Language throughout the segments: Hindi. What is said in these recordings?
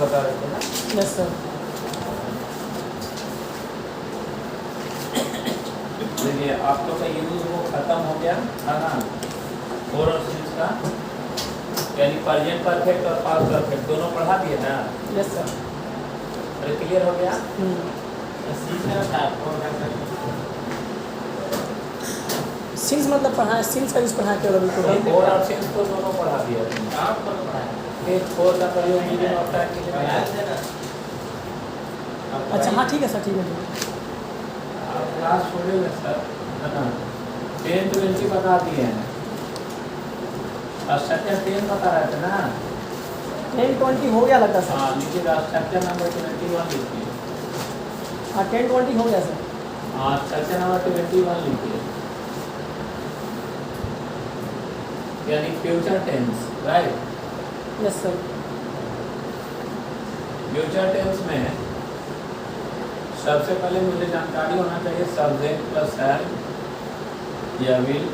बता रहे थे ना। Yes sir. देखिए आप लोग का यूज वो खत्म हो गया है ना, 4 और 6 का, यानी प्रेजेंट परफेक्ट और पास्ट परफेक्ट दोनों पढ़ा दिए ना। Yes sir. अरे क्लियर हो गया। सिंस मतलब पढ़ा, सिंस का यूज पढ़ा के अभी तो 4 और 6 तो दोनों पढ़ा दिया। एक 4 का प्रयोग मीडियम ऑफ टाइम के लिए। अच्छा हाँ ठीक है सर, ठीक है। आप क्लास छोड़ेंगे सर है ना। 10 20 बता दिए हैं, स्ट्रक्चर 10 बता रहे थे ना। 10 20 हो गया लगता है सर। हाँ लीजिएगा, स्ट्रक्चर नंबर 21 लिखिए। हाँ 10 20 हो गया सर। हाँ स्ट्रक्चर नंबर 21 लिखिए, यानी future tense, right. Yes sir. Future tense में सबसे पहले मुझे जानकारी होना चाहिए सब्जेक्ट प्लस हैव या will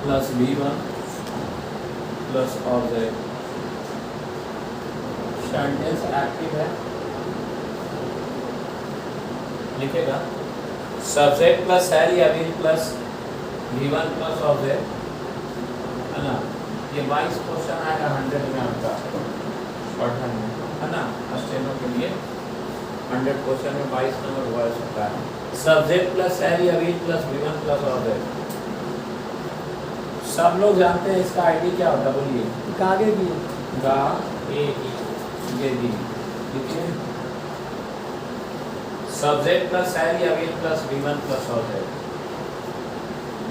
plus V1 plus object. Sentence active है, लिखेगा सब्जेक्ट प्लस हैव या will plus V1 plus object, है ना। ये 22 क्वेश्चन आएगा 100 में आपका शॉर्ट हैंड में, है ना। स्टेनो के लिए 100 क्वेश्चन में 22 नंबर हुआ सकता है। सब्जेक्ट प्लस हैव या will plus V1 plus object. सब लोग जानते हैं इसका आईडी क्या होता है, बोलिए। गागे भी देखिए सब्जेक्ट प्लस हैव या will plus V1 plus object,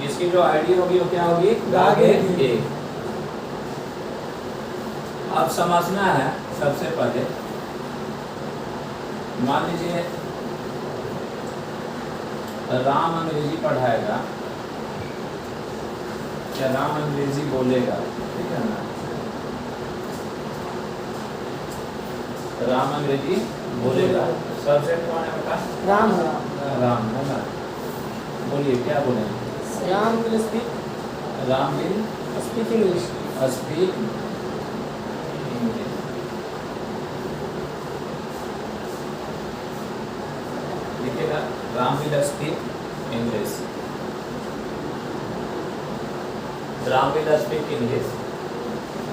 इसकी जो आईडी होगी वो क्या होगी, गागे ए। अब समझना है सबसे पहले, मान लीजिए राम अंग्रेजी पढ़ाएगा या राम अंग्रेजी बोलेगा, ठीक है ना। राम अंग्रेजी बोलेगा, सब्जेक्ट कौन है बेटा, राम। राम है ना। बोलिए क्या बोलेंगे, Ram will speak, Ram will speak English, speak English. लिखेगा Ram will speak English, Ram will speak English.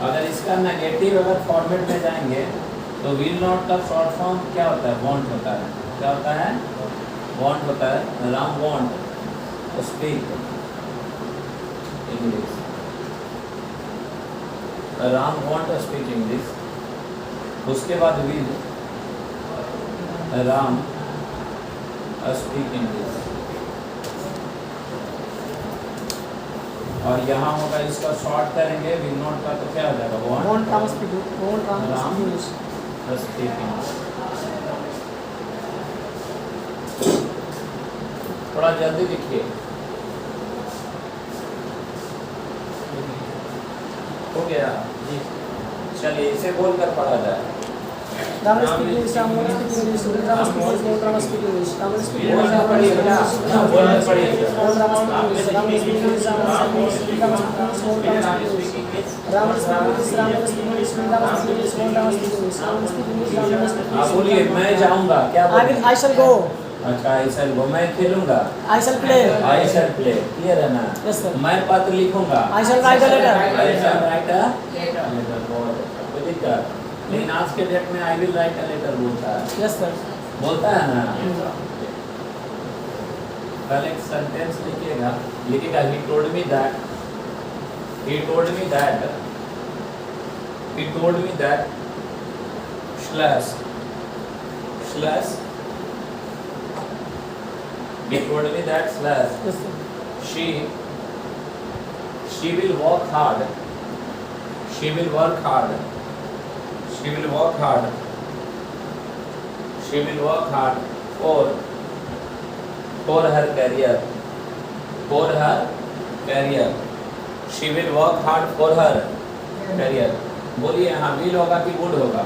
अगर इसका नेगेटिव अगर फॉर्मेट में जाएंगे तो विल नॉट का शॉर्ट फॉर्म क्या होता है, वांट होता है। क्या होता है, वांट होता है। Ram want speak English, Ram want speak English. उसके बाद विल राम स्पीक इंग्लिश, और यहाँ होगा इसका शॉर्ट करेंगे विल नॉट का, तो क्या हो जाएगा, want Ram speak English. Speak English. थोड़ा जल्दी लिखिए, हो गया जी। चलिए इसे बोलकर पढ़ा जाए। Ram speak English, Ram want speak English, Ram speak English, Ram speak English, Ram speak English, बोलना पड़ेगा, बोलना पड़ेगा। Ram speak English, Ram speak English, Ram आप बोलिए मैं जाऊंगा, क्या बोलिए, आई शैल गो। अच्छा आई शैल गो, मैं खेलूंगा, I shall play, I shall play, clear है ना। Yes sir. मैं पत्र लिखूंगा, I shall write a letter, I shall write a letter. कोई दिक्कत लेकिन आज के डेट में I will write a letter बोलता है, यस सर। बोलता है ना। पहले एक सेंटेंस लिखिएगा, लिखिएगा he told me that, he told me that, he told me that slash slash, he told me that slash yes sir. she will work hard, she will work hard, she will work hard, she will work hard for her career, for her career, she will work hard for her career। बोलिए यहाँ विल होगा कि वुड होगा,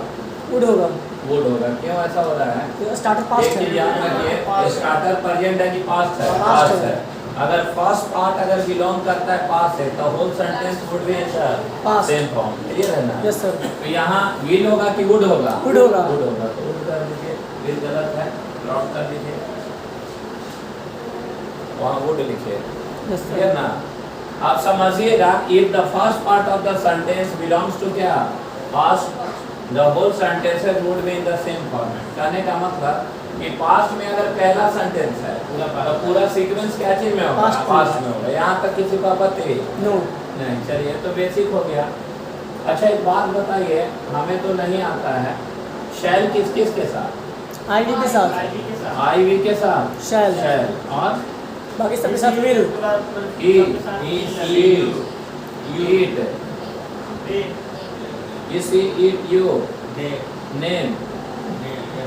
वुड होगा, वुड होगा। क्यों ऐसा हो रहा है, स्टार्टर पास्ट एक चीज याद रखिए, स्टार्टर प्रेजेंट है कि पास्ट है, पास्ट है। अगर फर्स्ट पार्ट अगर बिलोंग करता है पास से तो whole sentence would be in the Past. Same form. Clear है ना? Yes sir. तो यहाँ विल होगा कि वुड होगा? Would होगा। वुड होगा तो वुड कर दीजिए, विल गलत है, ड्रॉप कर दीजिए, वहाँ वुड लिखिए। Yes clear sir. ना? आप समझिएगा, if the first part of the sentence belongs to क्या? Past, the whole sentences would be in the same format. कहने का मतलब कि पास्ट में अगर पहला सेंटेंस है तो पूरा सीक्वेंस क्या चीज में होगा? पास्ट में होगा। यहाँ तक किसी को आपत्ति नो। नहीं। चलिए, तो बेसिक हो गया। अच्छा, एक बात बताइए, हमें तो नहीं आता है, शैल किस किस के साथ? आईडी के साथ, आईवी के साथ शैल, शैल, और बाकी सबके साथ विल, ईट, ईट, इसी ईट यू, नेम,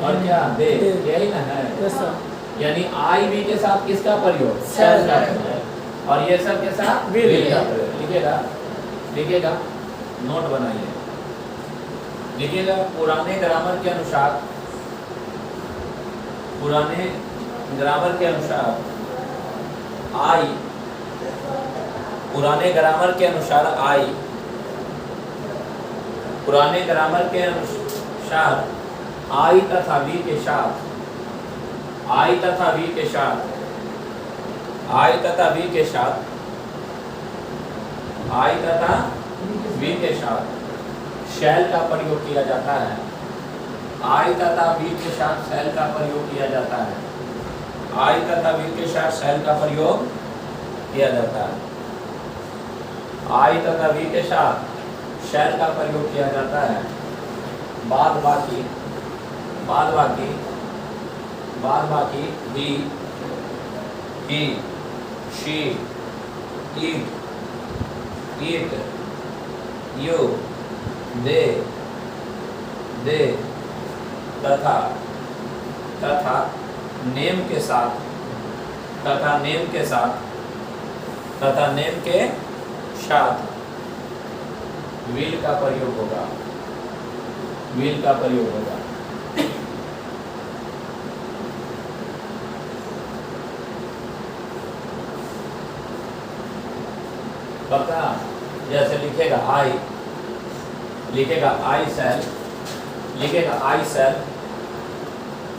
और क्या? दे। यही ना है? Yes sir. यानी आई वी के साथ किसका प्रयोग? शैल का प्रयोग। और ये सब के साथ will का प्रयोग। लिखिएगा, लिखिएगा, नोट बनाइए, लिखिएगा। पुराने ग्रामर के अनुसार, पुराने ग्रामर के अनुसार आई, पुराने ग्रामर के अनुसार आई, पुराने ग्रामर के अनुसार आई तथा वी के साथ, आई तथा वी के साथ, आई तथा वी के साथ, आई तथा वी के साथ शैल का प्रयोग किया जाता है। आई तथा वी के साथ शैल का प्रयोग किया जाता है। आई तथा वी के साथ शैल का प्रयोग किया जाता है। आई तथा वी के साथ शैल का प्रयोग किया जाता है। बाद बाकी, बाद बाकी, बाद बाकी ही, शी, इट, इट, यू, दे, तथा, तथा नेम के साथ, तथा नेम के साथ, तथा नेम के साथ विल का प्रयोग होगा। विल का प्रयोग होगा। पता? जैसे लिखेगा आई, लिखेगा आई शैल, लिखेगा I shall,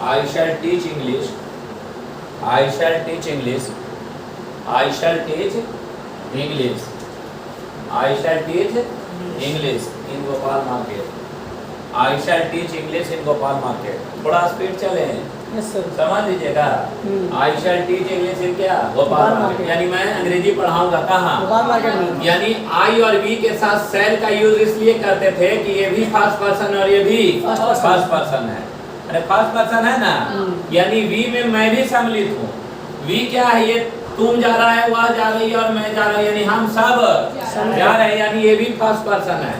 I shall teach English, I shall teach English, I shall teach English, I shall teach English in Gopal market, I shall teach English in Gopal market. थोड़ा स्पीड चले, यस सर। समझ लीजिएगा। I shall teach English in क्या? गोपाल मार्केट। यानी मैं अंग्रेजी पढ़ाऊंगा कहाँ? गोपाल मार्केट में। यानी आई और वी के साथ शैल का यूज इसलिए करते थे कि ये भी फर्स्ट पर्सन और ये भी फर्स्ट पर्सन है। अरे फर्स्ट पर्सन है ना, यानी वी में मैं भी सम्मिलित हूँ। वी क्या है? ये तुम जा रहा है, वह जा रही है और मैं जा रहा हूँ, यानी हम सब जा रहे हैं, यानी ये भी फर्स्ट पर्सन है।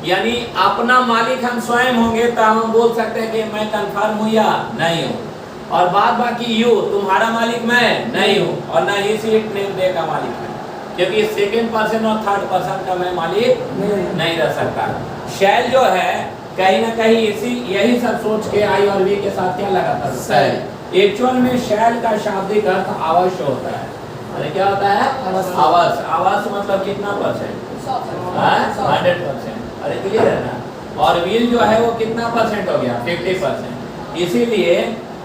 यानी अपना मालिक हम स्वयं होंगे तो हम बोल सकते हैं कि मैं कंफर्म हूँ या नहीं हूँ। और बाद बाकी यू, तुम्हारा मालिक मैं नहीं हूँ, और न ही सीट नेम दे का मालिक है, क्योंकि सेकेंड पर्सन और थर्ड पर्सन का मैं मालिक नहीं रह सकता। शैल जो है कहीं ना कहीं इसी यही सब सोच के आई और वी के साथ क्या लगा था? शैल। एक्चुअल में शैल का शाब्दिक अर्थ अवश्य होता है। अरे क्या होता है? अवश्य। अवश्य मतलब कितना परसेंट? 100%। अरे क्लियर है ना? और विल जो है वो कितना परसेंट हो गया? 50%। इसीलिए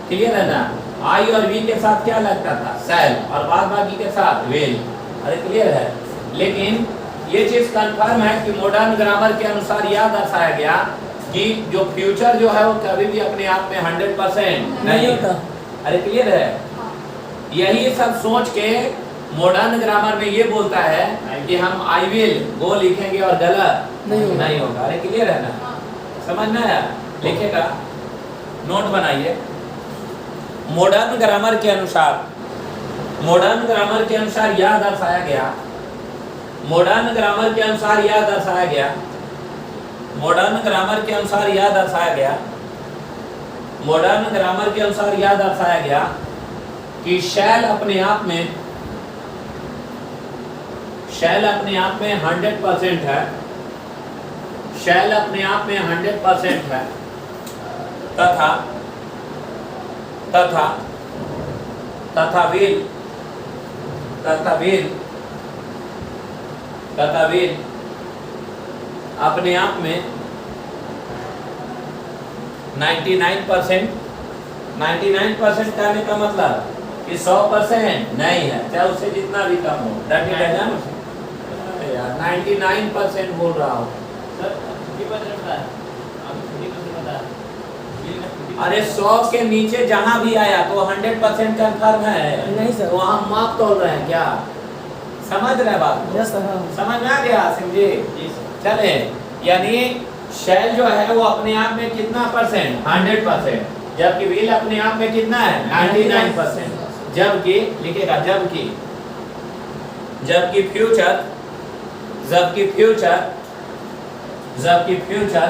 क्लियर है ना, आई और वी के साथ क्या लगता था? शैल, और बाद बाकी के साथ विल। अरे क्लियर है? लेकिन ये चीज कंफर्म है कि मॉडर्न ग्रामर के अनुसार यह दर्शाया गया कि जो फ्यूचर जो है वो कभी भी अपने आप में 100% नहीं होता। अरे क्लियर है? यही सब सोच के मॉडर्न ग्रामर में ये बोलता है कि हम आई विल वो लिखेंगे और गलत नहीं होगा। अरे क्लियर है ना? समझना है? लिखेगा, नोट बनाइए। मॉडर्न ग्रामर के अनुसार, मॉडर्न ग्रामर के अनुसार यह दर्शाया गया, मॉडर्न ग्रामर के अनुसार यह दर्शाया गया, मॉडर्न ग्रामर के अनुसार यह दर्शाया गया, मॉडर्न ग्रामर के अनुसार यह दर्शाया गया कि शैल अपने आप में, शैल अपने आप में 100% है, शैल अपने आप में 100% है, तथा तथा तथा विल तथा व्हील अपने आप में 99% कहने का मतलब कि 100% नहीं है, चाहे उससे जितना भी कम हो। यार 99% बोल रहा हूँ। अरे 100 के नीचे जहाँ भी आया तो 100% कंफर्म है। नहीं सर। तो हम माप तोल रहे हैं क्या? समझ रहे बात को? Yes sir. हाँ। समझ में आ गया सिंह जी? चले, यानी शेल जो है वो अपने आप में कितना परसेंट? 100%। जबकि व्हील अपने आप में कितना है? 99%। जबकि लिखेगा जबकि फ्यूचर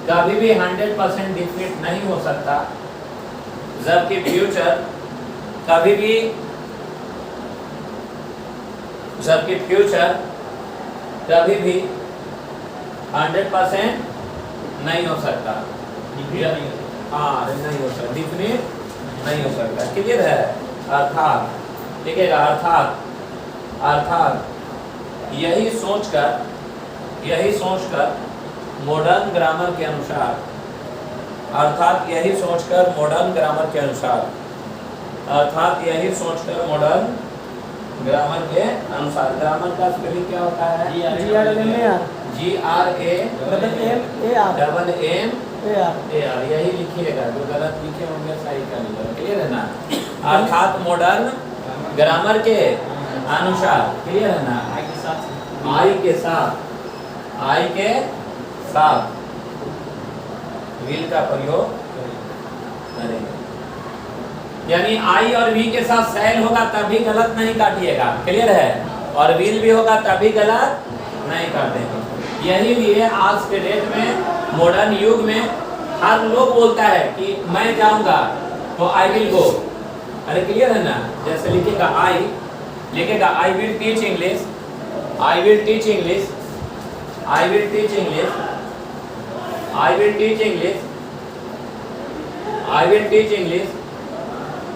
कभी भी 100% डिफिनिट नहीं हो सकता। जबकि फ्यूचर कभी भी 100% नहीं हो सकता। हाँ, नहीं हो सकता, डिफिनिट नहीं हो सकता। क्लियर है? अर्थात लिखेगा अर्थात यही सोचकर मॉडर्न ग्रामर के अनुसार ग्रामर का स्पेलिंग क्या होता है? GRAMMAR। यही लिखिएगा, जो गलत लिखे होंगे सही करिएगा। क्लियर है ना? अर्थात मॉडर्न ग्रामर के अनुसार। क्लियर है ना? आई के साथ व्हील का प्रयोग करेंगे। यानी आई और वी के साथ सेल होगा तभी गलत नहीं काटिएगा। क्लियर है? और व्हील भी होगा तभी गलत नहीं काटेंगे। यही लिए आज के डेट में मॉडर्न युग में हर लोग बोलता है कि मैं जाऊंगा तो आई विल गो। अरे क्लियर है ना? जैसे लिखेगा I will teach English, I will teach English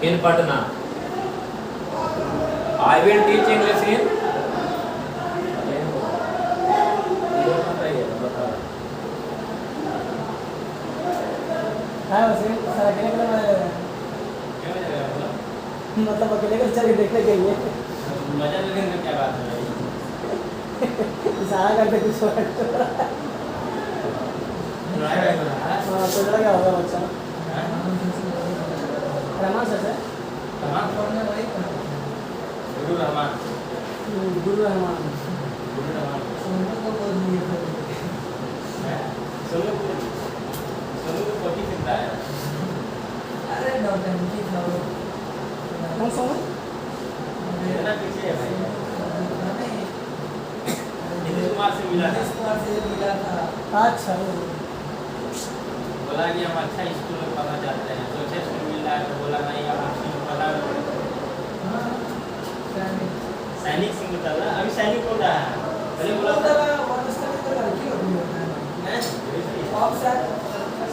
in Patna. I will teach English इन मतलब अकेले कर चल के देखने के लिए मजा लेने में क्या बात है भाई? इशारा करके कुछ हाँ, तो जरा क्या होगा बच्चा? रहमान सर से गुरु रहमान सोनू को कॉफी पीता है। कौन सा? मेरा पीछे है भाई। नीतीश कुमार से मिला था। अच्छा। बोला कि हम अच्छा स्कूल में पढ़ना चाहते हैं, सोचे स्कूल मिल रहा है तो बोला नहीं अब हम स्कूल पढ़ा। सैनिक सिंह बता रहा, अभी सैनिक बोल रहा है, पहले बोला था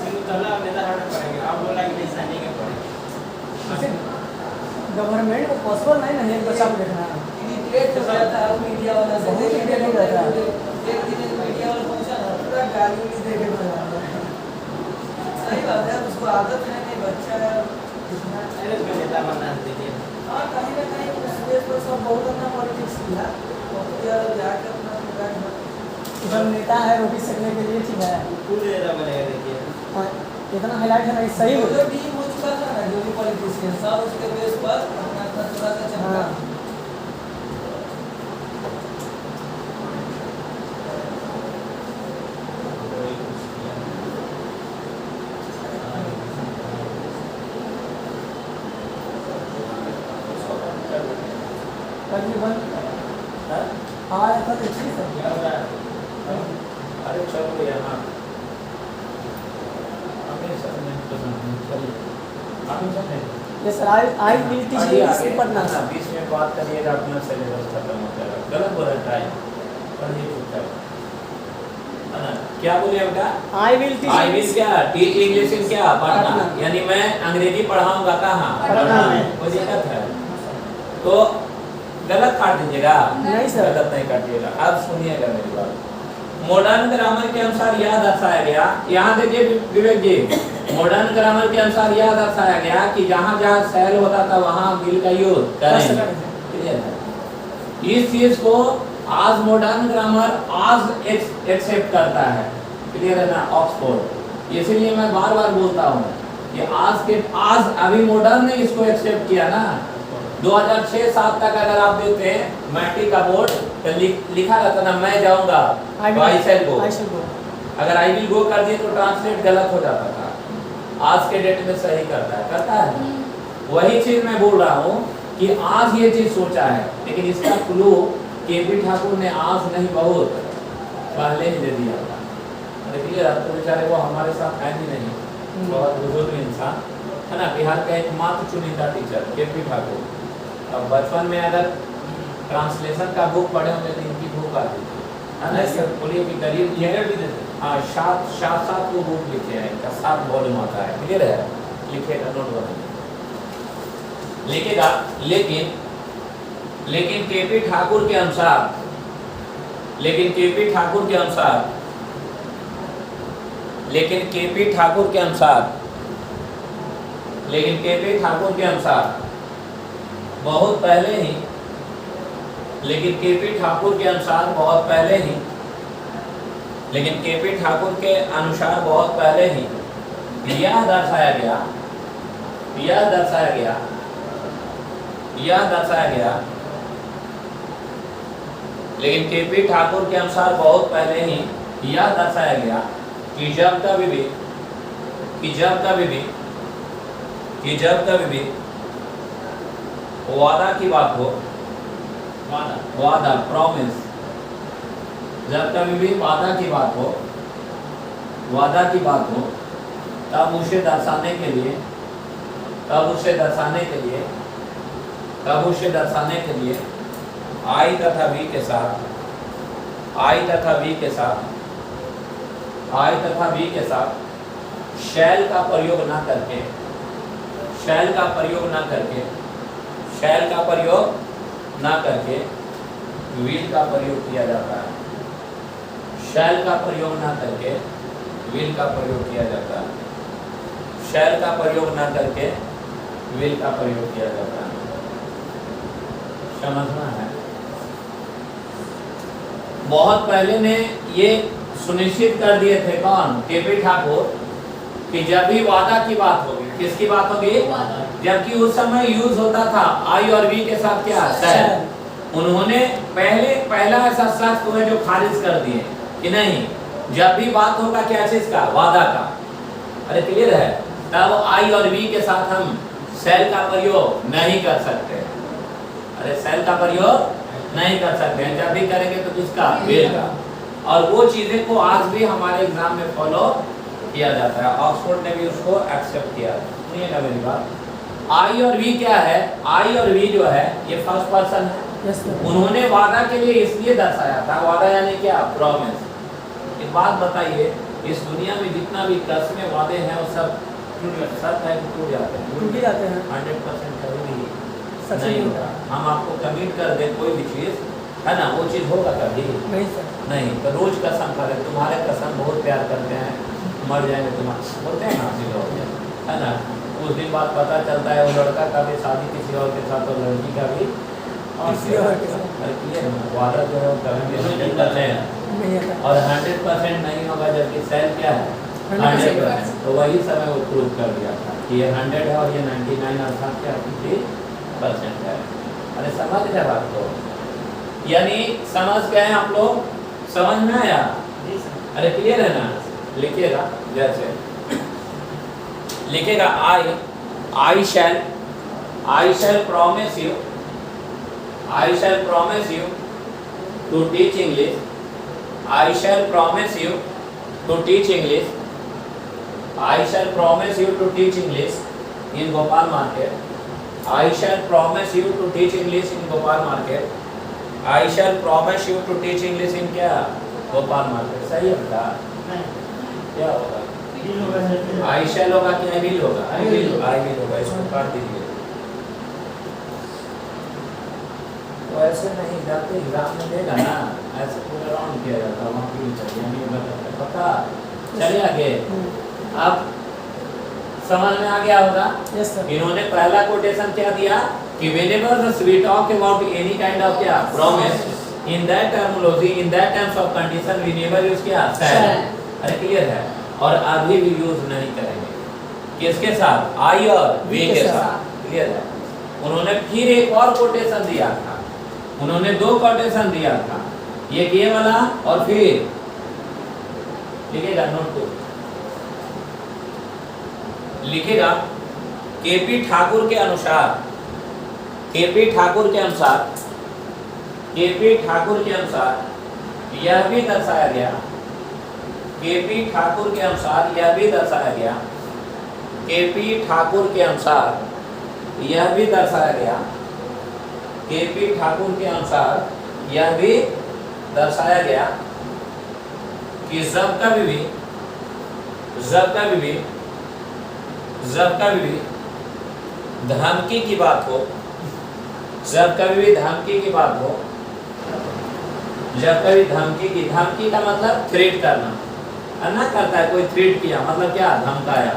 सिंह तला नेता हाट पढ़ेंगे, अब बोला कि नहीं सैनिक में पढ़ेंगे। गवर्नमेंट को पॉसिबल नहीं ना एक बच्चा को देखना। इरिटेट हो जाता है मीडिया वाला से। बहुत इरिटेट हो जाता है। एक दिन मीडिया वाला पहुंचा ना, पूरा गाली देके बोला। सही बात है, उसको आदत है नहीं, बच्चा है इतना अरे उसमें नेता बनना दीजिए। हाँ, कहीं ना कहीं उस देश पर सब बहुत अपना पॉलिटिक्स किया, बहुत ज़्यादा जाकर अपना प्रोग्राम जब नेता है रोटी सेकने के लिए ठीक है। फुल नेता बनेगा देखिए। और इतना हाईलाइट है ना सही जो हो। जो टीम हो चुका था ना, जो भी पॉलिटिशियन सब उसके बेस पर अपना थोड़ा सा चमका। हाँ। तकरीबन हाँ ऐसा तो ठीक है। क्या हो रहा है? अरे चलो यहाँ ये sir I will teach English in Patna. 20 minute बात करिएगा, अपना सिलेबस खत्म हो जाएगा। गलत बोल रहा है, पढ़िए चुपचाप। है ना? क्या बोले बेटा? I will teach English in क्या? पटना। यानी मैं अंग्रेजी पढ़ाऊंगा कहाँ? पटना में। कोई दिक्कत है? तो गलत काट दीजिएगा। नहीं सर। गलत नहीं काटिएगा। अब सुनिएगा मेरी बात। मॉडर्न ग्रामर के अनुसार यह दर्शाया गया, यहाँ देखिए विवेक जी, मॉडर्न ग्रामर के अनुसार यह दर्शाया गया कि जहाँ जहाँ शैल होता था वहाँ विल का यूज करेंगे। क्लियर है? इस चीज को आज मॉडर्न ग्रामर आज एक्सेप्ट करता है। क्लियर है ना? ऑक्सफोर्ड। इसीलिए मैं बार बार बोलता हूँ कि आज अभी मॉडर्न ने इसको एक्सेप्ट किया ना। 2006-7 तक अगर आप देखते हैं मैट्रिक का बोर्ड तो लिखा रहता ना मैं जाऊंगा तो आई शैल गो। अगर आई विल गो कर दिए तो ट्रांसलेट गलत हो जाता था। आज के डेट में सही करता है। वही चीज मैं बोल रहा हूँ कि आज ये चीज सोचा है, लेकिन इसका क्लू केपी ठाकुर ने आज नहीं बहुत पहले ही दे दिया था। देखिए तो बेचारे वो हमारे साथ है ही नहीं, बहुत बुजुर्ग इंसान है ना। बिहार का एकमात्र चुनिंदा टीचर केपी ठाकुर। अब बचपन में अगर ट्रांसलेशन का बुक पढ़े होंगे तो इनकी बुक आती थी, है ना। बोलिए कि करीब भी देते। हाँ, सात वो बुक लिखे हैं, इनका 7 वॉल्यूम आता है। क्लियर है? लिखेगा, नोट बनाइए, लिखेगा। लेकिन केपी ठाकुर के अनुसार, लेकिन केपी ठाकुर के अनुसार बहुत पहले ही, लेकिन केपी ठाकुर के अनुसार बहुत पहले ही यह दर्शाया गया, लेकिन केपी ठाकुर के अनुसार बहुत पहले ही यह दर्शाया गया कि जब कभी वादा की बात हो, वादा प्रॉमिस, जब कभी भी वादा की बात हो तब उसे दर्शाने के लिए आई तथा वी के साथ शैल का प्रयोग न करके विल का प्रयोग किया जाता है। शैल का प्रयोग न करके विल का प्रयोग किया जाता है। शैल का प्रयोग न करके विल का प्रयोग किया जाता है। समझना है। बहुत पहले ने ये सुनिश्चित कर दिए थे कौन? केपी ठाकुर, कि जब भी वादा की बात होगी, किसकी बात होगी? जबकि उस समय यूज होता था आई और वी के साथ क्या? शैल। उन्होंने पहला ऐसा शख्स हुए जो खारिज कर दिए कि नहीं, जब भी बात होगा क्या चीज का? वादा का। अरे क्लियर है? तब आई और वी के साथ हम शैल का प्रयोग नहीं कर सकते। अरे शैल का प्रयोग नहीं कर सकते हैं। जब भी करेंगे तो किसका? विल का। और वो चीजें को आज भी हमारे एग्जाम में फॉलो किया जाता है। ऑक्सफोर्ड ने भी उसको एक्सेप्ट किया। सुनिएगा मेरी बात। आई और वी क्या है? आई और वी जो है ये फर्स्ट पर्सन है। उन्होंने वादा के लिए इसलिए दर्शाया था। वादा यानी क्या? प्रॉमिस। एक बात बताइए, इस दुनिया में जितना भी कसमें वादे हैं वो सब सच है कि टूट जाते हैं? 100% कभी भी नहीं होगा। हम आपको कमिट कर दे कोई भी चीज, है ना, वो चीज होगा कभी नहीं। तो रोज कसम करे, तुम्हारे कसम बहुत प्यार करते हैं, मर जाएंगे तुम्हारे, बोलते हैं ना लोग, है ना। उस दिन बाद पता चलता है वो लड़का का भी शादी किसी और के साथ और लड़की का भी किसी और के साथ। वादा जो है वो करेंगे 100% और 100% नहीं होगा, जबकि शैल क्या है? 100%। तो वही समय वो प्रूव कर दिया था कि ये 100 है और ये 99 अर्थात क्या 50% है। अरे समझ गए बात को? यानी समझ गए आप लोग? समझ में आया? अरे क्लियर है ना? लिखिएगा, जैसे लिखेगा I shall promise you to teach English. I shall promise you to teach English. I shall promise you to teach English in Gopal Market. I shall promise you to teach English in Gopal Market. I shall promise you to teach English in क्या? Gopal Market। सही है बेटा? क्या होगा? आई शैल होगा कि आई विल होगा? आई विल होगा। इसको काट दीजिए। तो ऐसे नहीं जाते एग्जाम में देगा ना, ऐसे पूरा राउंड किया जाता है वहाँ भी चाहिए यानी ये बताते पता। चलिए आगे, अब समझ में आ गया होगा। Yes sir. इन्होंने पहला कोटेशन क्या दिया कि whenever we talk about any kind of क्या promise in that terminology in that terms of condition we never use क्या shall। अरे क्लियर है, और अभी भी यूज नहीं करेंगे किसके साथ, आई और वे के साथ, क्लियर है। उन्होंने फिर एक और कोटेशन दिया था, उन्होंने दो कोटेशन दिया था, एक ये वाला और फिर लिखेगा नोट को, लिखेगा केपी ठाकुर के अनुसार, केपी ठाकुर के अनुसार, केपी ठाकुर के अनुसार यह भी दर्शाया गया, केपी ठाकुर के अनुसार यह भी दर्शाया गया, केपी ठाकुर के अनुसार यह भी दर्शाया गया, केपी ठाकुर के अनुसार यह भी दर्शाया गया कि जब कभी भी धमकी की बात हो, जब कभी भी धमकी की बात हो, जब कभी धमकी का मतलब थ्रेट करना, अन्ना करता है कोई थ्रेट किया मतलब क्या, धमकाया।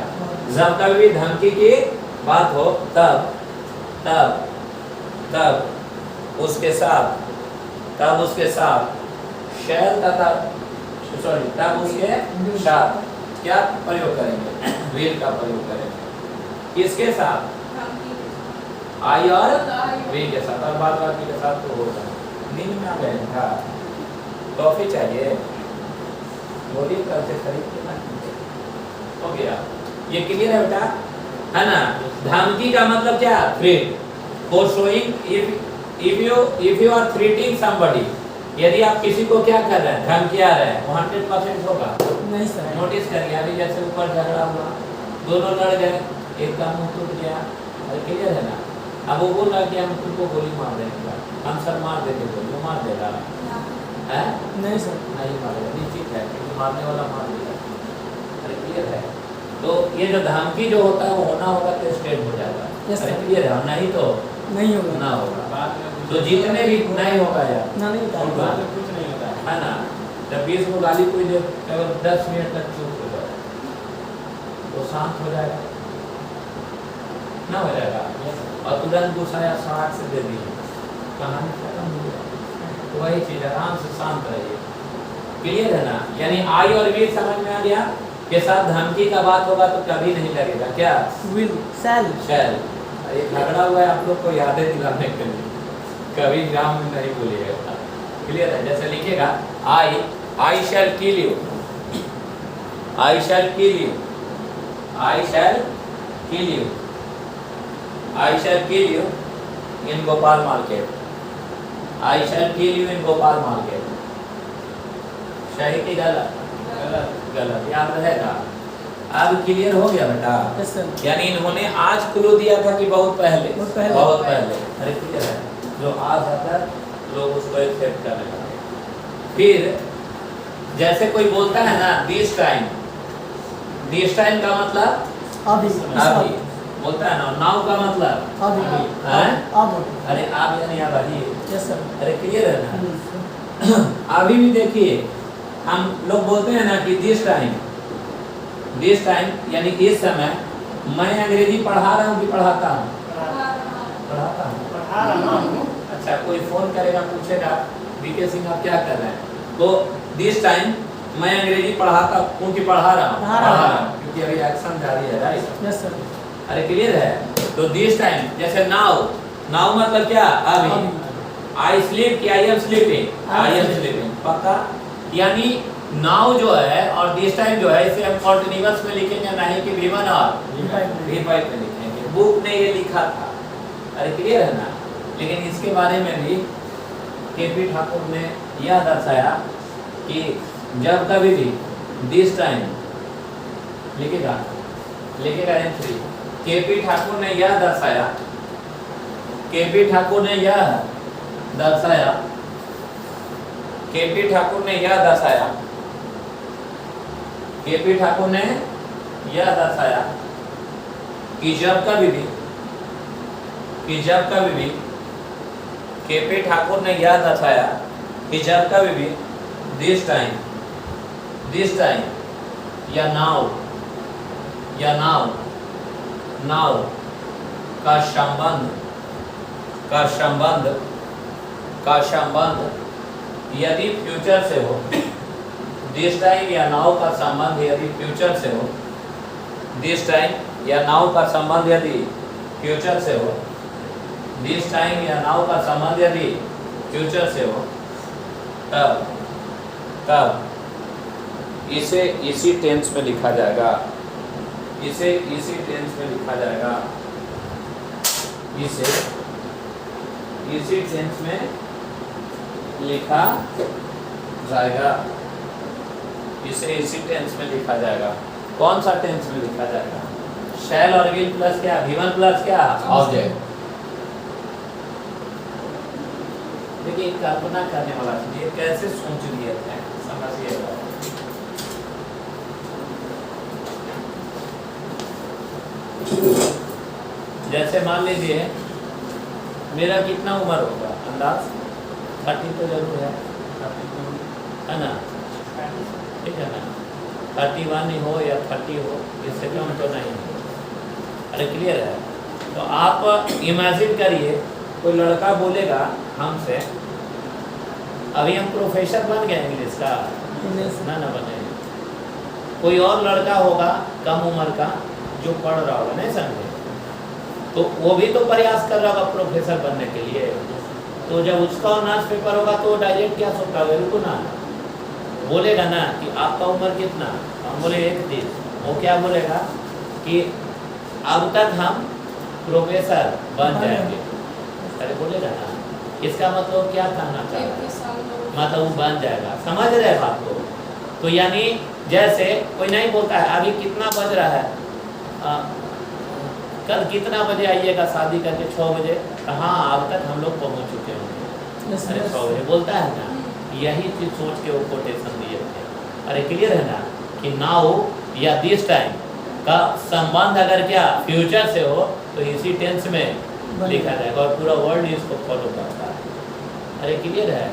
जब कभी भी धमकी की बात हो तब उसके साथ शैल तथा सॉरी तब उसके साथ क्या प्रयोग करेंगे, विल का प्रयोग करेंगे। किसके साथ, आई और वे के साथ, और बाद बाकी के साथ तो होगा। नींद में आ गए था, टॉफी चाहिए, बोलिए कल से खरीद के ना। हो गया, ये क्लियर है बेटा, है ना। धमकी का मतलब क्या, threat, for showing if you are threating somebody, यदि आप किसी को क्या कर रहे हैं, धमकिया रहे हैं, वो 100% होगा नहीं सर। नोटिस करिए, अभी जैसे ऊपर झगड़ा हुआ, दोनों लड़ गए, एक का मुंह टूट गया, अरे क्लियर है ना। अब वो बोल रहा कि हम तुमको गोली मार देंगे, हम सब मार देंगे, गोली वो मार देगा है, नहीं सर। नहीं मारेगा, निश्चित है क्योंकि मारने वाला मार देगा। अरे क्लियर है, तो ये जो धमकी जो होता है वो होना होगा तो स्टेट हो जाएगा। Yes, अरे sir. क्लियर है, और नहीं तो नहीं होगा, ना होगा। बाद में कुछ तो जितने भी नहीं होगा यार, ना नहीं होता। बाद में कुछ नहीं होता है। है ना। जब 20 को गाली कोई दे, केवल 10 मिनट तक चुप हो जाए तो शांत हो जाएगा ना, हो जाएगा। और तुरंत गुस्सा या सड़क से दे दी, कहानी खत्म हो गया। तो वही चीज, आराम से शांत रहिए, क्लियर है ना। यानी आई और वी समझ में आ गया, के साथ धमकी का बात होगा तो कभी नहीं लगेगा क्या, विल, शैल। शैल। ये झगड़ा हुआ है आप लोग को यादें दिलाने के लिए, कभी एग्जाम में नहीं भूलिएगा, क्लियर है। जैसे लिखेगा I shall kill you, I shall kill you, I shall kill you, I shall kill you in Gopal market, I shall kill you in Gopal market. सही की गलत, गलत याद रहेगा। अब क्लियर हो गया बेटा। Yes sir. यानी इन्होंने आज क्लू दिया था कि बहुत पहले, बहुत पहले। बहुत पहले। अरे क्लियर है, जो आज आता लोग उसको एक्सेप्ट करने लगे। फिर जैसे कोई बोलता है ना दिस टाइम, दिस टाइम का मतलब अभी, अभी बोलता है ना, नाउ का मतलब अभी, हैं? अब। अरे आप यानी अब अभी। Yes sir. अरे क्लियर है ना। अभी भी देखिए हम लोग बोलते हैं ना कि दिस टाइम यानी इस समय मैं अंग्रेजी पढ़ा रहा हूँ कि पढ़ाता हूँ, पढ़ाता हूँ। पढ़ा रहा हूँ। अच्छा, कोई फोन करेगा पूछेगा बीके सिंह आप क्या कर रहे हैं, तो दिस टाइम मैं अंग्रेजी पढ़ाता हूँ कि पढ़ा रहा हूँ, पढ़ा रहा हूँ। क्योंकि अभी एक्शन जारी है, राइट। Yes sir. अरे क्लियर है। तो दिस टाइम जैसे नाउ, नाउ मतलब क्या, अभी। आई स्लीप कि I am sleeping, I am sleeping, पक्का। यानी नाउ जो है और दिस टाइम जो है इसे हम कॉन्टिन्यूअस में लिखेंगे, नहीं कि V1 और V5 में लिखेंगे। बुक ने ये लिखा था, अरे क्लियर है ना। लेकिन इसके बारे में भी केपी ठाकुर ने यह दर्शाया कि जब कभी भी दिस टाइम लिखेगा, लिखेगा एंट्री। केपी ठाकुर ने यह दर्शाया, केपी ठाकुर ने यह दर्शाया, केपी ठाकुर ने यह दर्शाया, केपी ठाकुर ने यह दर्शाया कि जब कभी भी, कि जब कभी भी, केपी ठाकुर ने यह दर्शाया कि जब कभी भी दिस टाइम या नाउ का संबंध यदि फ्यूचर से हो, दिस टाइम या नाउ का संबंध यदि फ्यूचर से हो, दिस टाइम या नाउ का संबंध यदि फ्यूचर से हो, दिस टाइम या नाउ का संबंध यदि फ्यूचर से हो, तब इसे इसी टेंस में लिखा जाएगा, इसे इसी टेंस में लिखा जाएगा, इसे इसी टेंस में लिखा जाएगा, इसे इसी टेंस में लिखा जाएगा। कौन सा टेंस में लिखा जाएगा? शैल और विल प्लस क्या, V1 प्लस क्या, ऑब्जेक्ट। देखिए कल्पना करने वाला चीज, ये कैसे सोच लिए थे समझिएगा। जैसे मान लीजिए मेरा कितना उम्र होगा, अंदाज 30 तो जरूर है ना, ठीक है ना, 31 हो या 30 हो, इससे कम तो नहीं हो। अरे क्लियर है? तो आप इमेजिन करिए कोई लड़का बोलेगा हमसे, अभी हम प्रोफेसर बन गए इंग्लिश का ना बने, कोई और लड़का होगा कम उम्र का जो पढ़ रहा होगा, नहीं समझे, तो वो भी तो प्रयास कर रहा होगा प्रोफेसर बनने के लिए। तो जब उसका ऑनर्स पेपर होगा तो डायरेक्ट क्या सोचता होगा, रुको ना, बोलेगा ना कि आपका उम्र कितना, हम बोले 31, वो क्या बोलेगा कि अब तक हम प्रोफेसर बन जाएंगे, अरे बोलेगा ना। इसका मतलब क्या कहना चाह रहा है, मतलब वो बन जाएगा, समझ रहे बात को। तो यानी जैसे कोई नहीं बोलता है अभी कितना बज रहा है, कल कितना बजे आइएगा शादी करके, 6 बजे, हाँ अब तक हम लोग पहुँच चुके होंगे, अरे 6 बजे बोलता है ना। यही चीज सोच के वो कोटेशन दिए थे। अरे क्लियर है ना कि नाउ या दिस टाइम का संबंध अगर क्या फ्यूचर से हो तो इसी टेंस में लिखा जाएगा और पूरा वर्ल्ड इसको फॉलो करता है। अरे क्लियर है?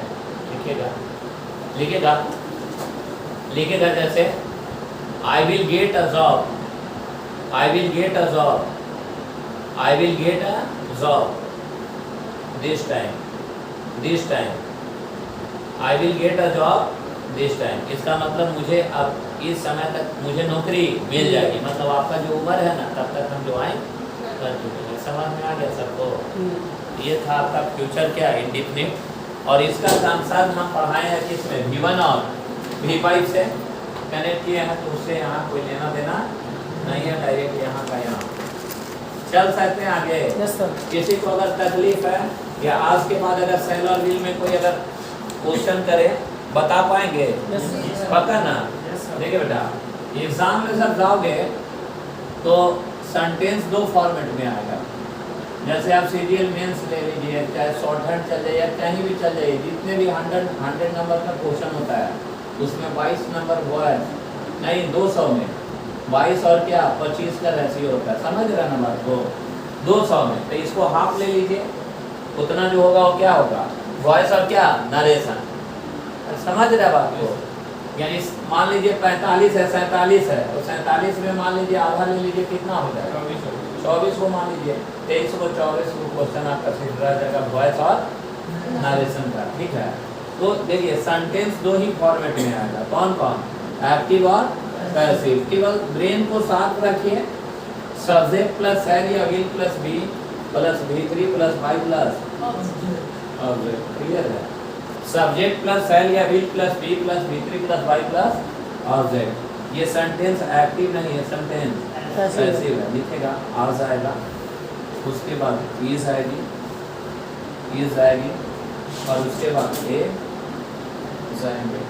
लिखेगा लिखेगा लिखेगा जैसे I will get a job, I will get a job, I will get a job this time, I will get a job this time। इसका मतलब मुझे अब इस समय तक मुझे नौकरी मिल जाएगी, मतलब आपका जो उम्र है ना तब तक हम जो आए कर चुके हैं। समझ में आ गया सबको? ये था आपका फ्यूचर क्या, इंडिफिनिट। और इसका कंसेप्ट हम पढ़ाए हैं किसमें, V1 और V5 से कनेक्ट किए हैं, तो उससे यहाँ कोई लेना देना नहीं है, डायरेक्ट यहाँ का यहाँ चल सकते हैं आगे। Yes sir. किसी को अगर तकलीफ है या आज के बाद अगर सेल और विल में कोई अगर क्वेश्चन करे बता पाएंगे? पता ना? देखिए बेटा एग्जाम में जब जाओगे तो सेंटेंस 2 फॉर्मेट में आएगा। जैसे आप सीरियल मेंस ले लीजिए, चाहे शॉर्ट हैंड चल जाइए, कहीं भी चल जाइए, जितने भी 100 नंबर का क्वेश्चन होता है उसमें 22 नंबर वॉइस नहीं, 200 में 22 और क्या 25 का रेशियो होता है। समझ रहे ना बात को? 200 में तो इसको हाफ ले लीजिए, उतना जो होगा वो क्या होगा, वॉइस और क्या नरेशन। समझ रहे बात को? यानी मान लीजिए 45 है, 47 है, तो 47 में मान लीजिए आधा ले लीजिए, कितना हो जाएगा 24 को मान लीजिए, 23 को 24 को क्वेश्चन आपका सीट रह जाएगा वॉइस और नरेशन का। ठीक है, तो देखिए सेंटेंस 2 ही फॉर्मेट में आएगा। कौन कौन? एक्टिव और पैसिव। केवल ब्रेन को साथ रखिए, सब्जेक्ट प्लस हैव या will plus be plus V3 plus Y plus object. Clear है? सब्जेक्ट प्लस हैव या will plus be plus V3 plus Y plus object. ये सेंटेंस एक्टिव नहीं है, सेंटेंस पैसिव है। लिखेगा आ जाएगा, उसके बाद इज आएगी, इज आएगी, और उसके बाद ए जाएंगे,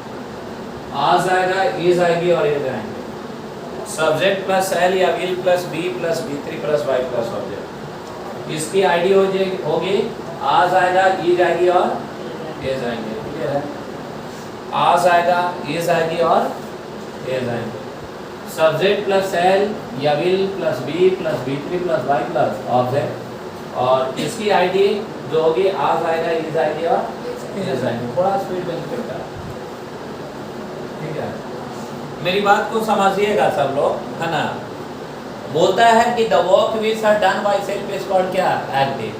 आ जाएगा, इज आएगी और ये जाएंगे। सब्जेक्ट प्लस एल या will plus be plus V3 plus Y plus object. इसकी आईडी होगी आ जाएगा, ई जाएगी और ए जाएंगे। क्लियर है? आ जाएगा, ई जाएगी और ए जाएंगे। सब्जेक्ट प्लस एल या will plus be plus V3 plus Y plus object, और इसकी आईडी जो होगी आज आएगा, इज आएगी और इज आएगी। थोड़ा स्पीड में निकलता है, ठीक है। मेरी बात को समझिएगा सब लोग, है ना। बोलता है कि the work which are done by self is called क्या, active.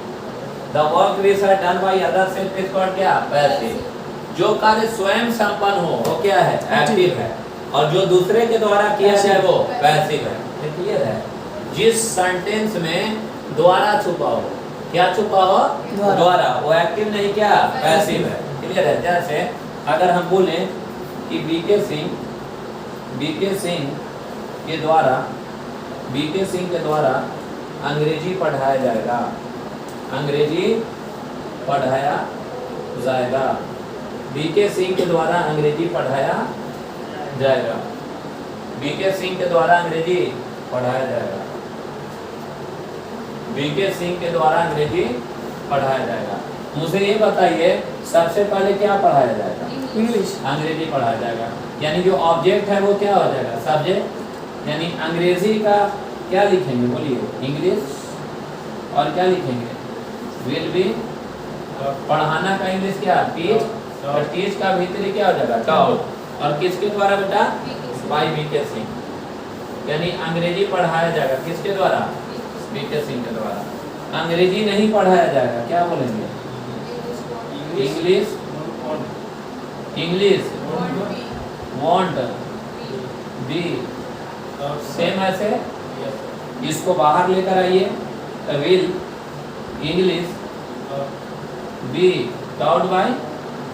The work which are done by other self is called क्या, पैसिव। जो कार्य स्वयं संपन्न हो वो क्या है, एक्टिव है, और जो दूसरे के द्वारा किया जाए वो पैसिव है। ये क्लियर है। जिस सेंटेंस में द्वारा छुपा हो, क्या छुपा हो, द्वारा, वो एक्टिव नहीं क्या, पैसिव है। क्लियर है। जैसे अगर हम बोलें कि बीके सिंह के द्वारा अंग्रेजी पढ़ाया जाएगा, अंग्रेजी पढ़ाया जाएगा। बीके सिंह के द्वारा अंग्रेजी पढ़ाया जाएगा, बीके सिंह के द्वारा अंग्रेजी पढ़ाया जाएगा, बीके सिंह के द्वारा अंग्रेजी पढ़ाया जाएगा। मुझे ये बताइए सबसे पहले क्या पढ़ाया जाएगा, इंग्लिश, अंग्रेजी पढ़ाया जाएगा। यानी जो ऑब्जेक्ट है वो क्या हो जाएगा, सब्जेक्ट। यानी अंग्रेजी का क्या लिखेंगे, बोलिए, इंग्लिश, और क्या लिखेंगे, विल बी। पढ़ाना का इंग्लिश क्या, टीच, और टीच का भीतरी क्या हो जाएगा, टॉट। और किसके द्वारा बेटा, बाय बीके सिंह। यानी अंग्रेजी पढ़ाया जाएगा किसके द्वारा, बीके सिंह के द्वारा। अंग्रेजी नहीं पढ़ाया जाएगा, क्या बोलेंगे, English, English won't be. Same ऐसे इसको बाहर लेकर आइए, will English be taught by,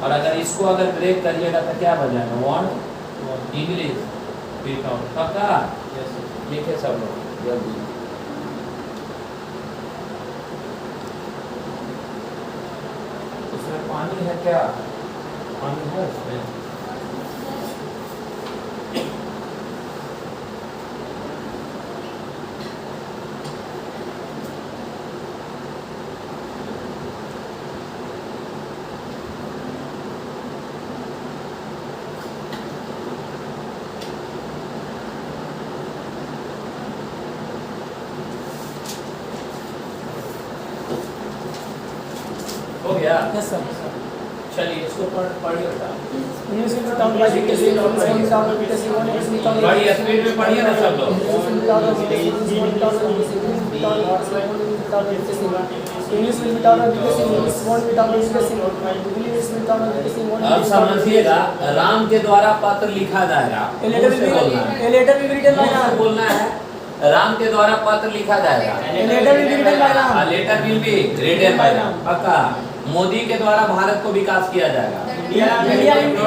और अगर इसको अगर ब्रेक करिएगा तो क्या बजाएगा, वॉन्ट इंग्लिश बी टॉट। पक्का लिखे सब लोग जल्दी। उसमें पानी है क्या, पानी है उसमें। हो गया, यस सर। चलिए इसको पढ़िए बेटा, English will be taught by BK Singh, English will be taught by BK Singh, English will be taught by बड़ी स्पीड में पढ़िए ना सब लोग। English will be taught by BK Singh, English will be taught by BK Singh, English will be taught by BK Singh, English will be taught by BK Singh, English won't be taught by BK Singh, English will taught by BK Singh, want. अब समझिएगा, राम के द्वारा पत्र लिखा जाएगा, A letter will be written by Ram. बोलना है, राम के द्वारा पत्र लिखा जाएगा, A letter will be written by Ram. Letter will be written by Ram. पक्का। मोदी के द्वारा भारत को विकास किया जाएगा, India will be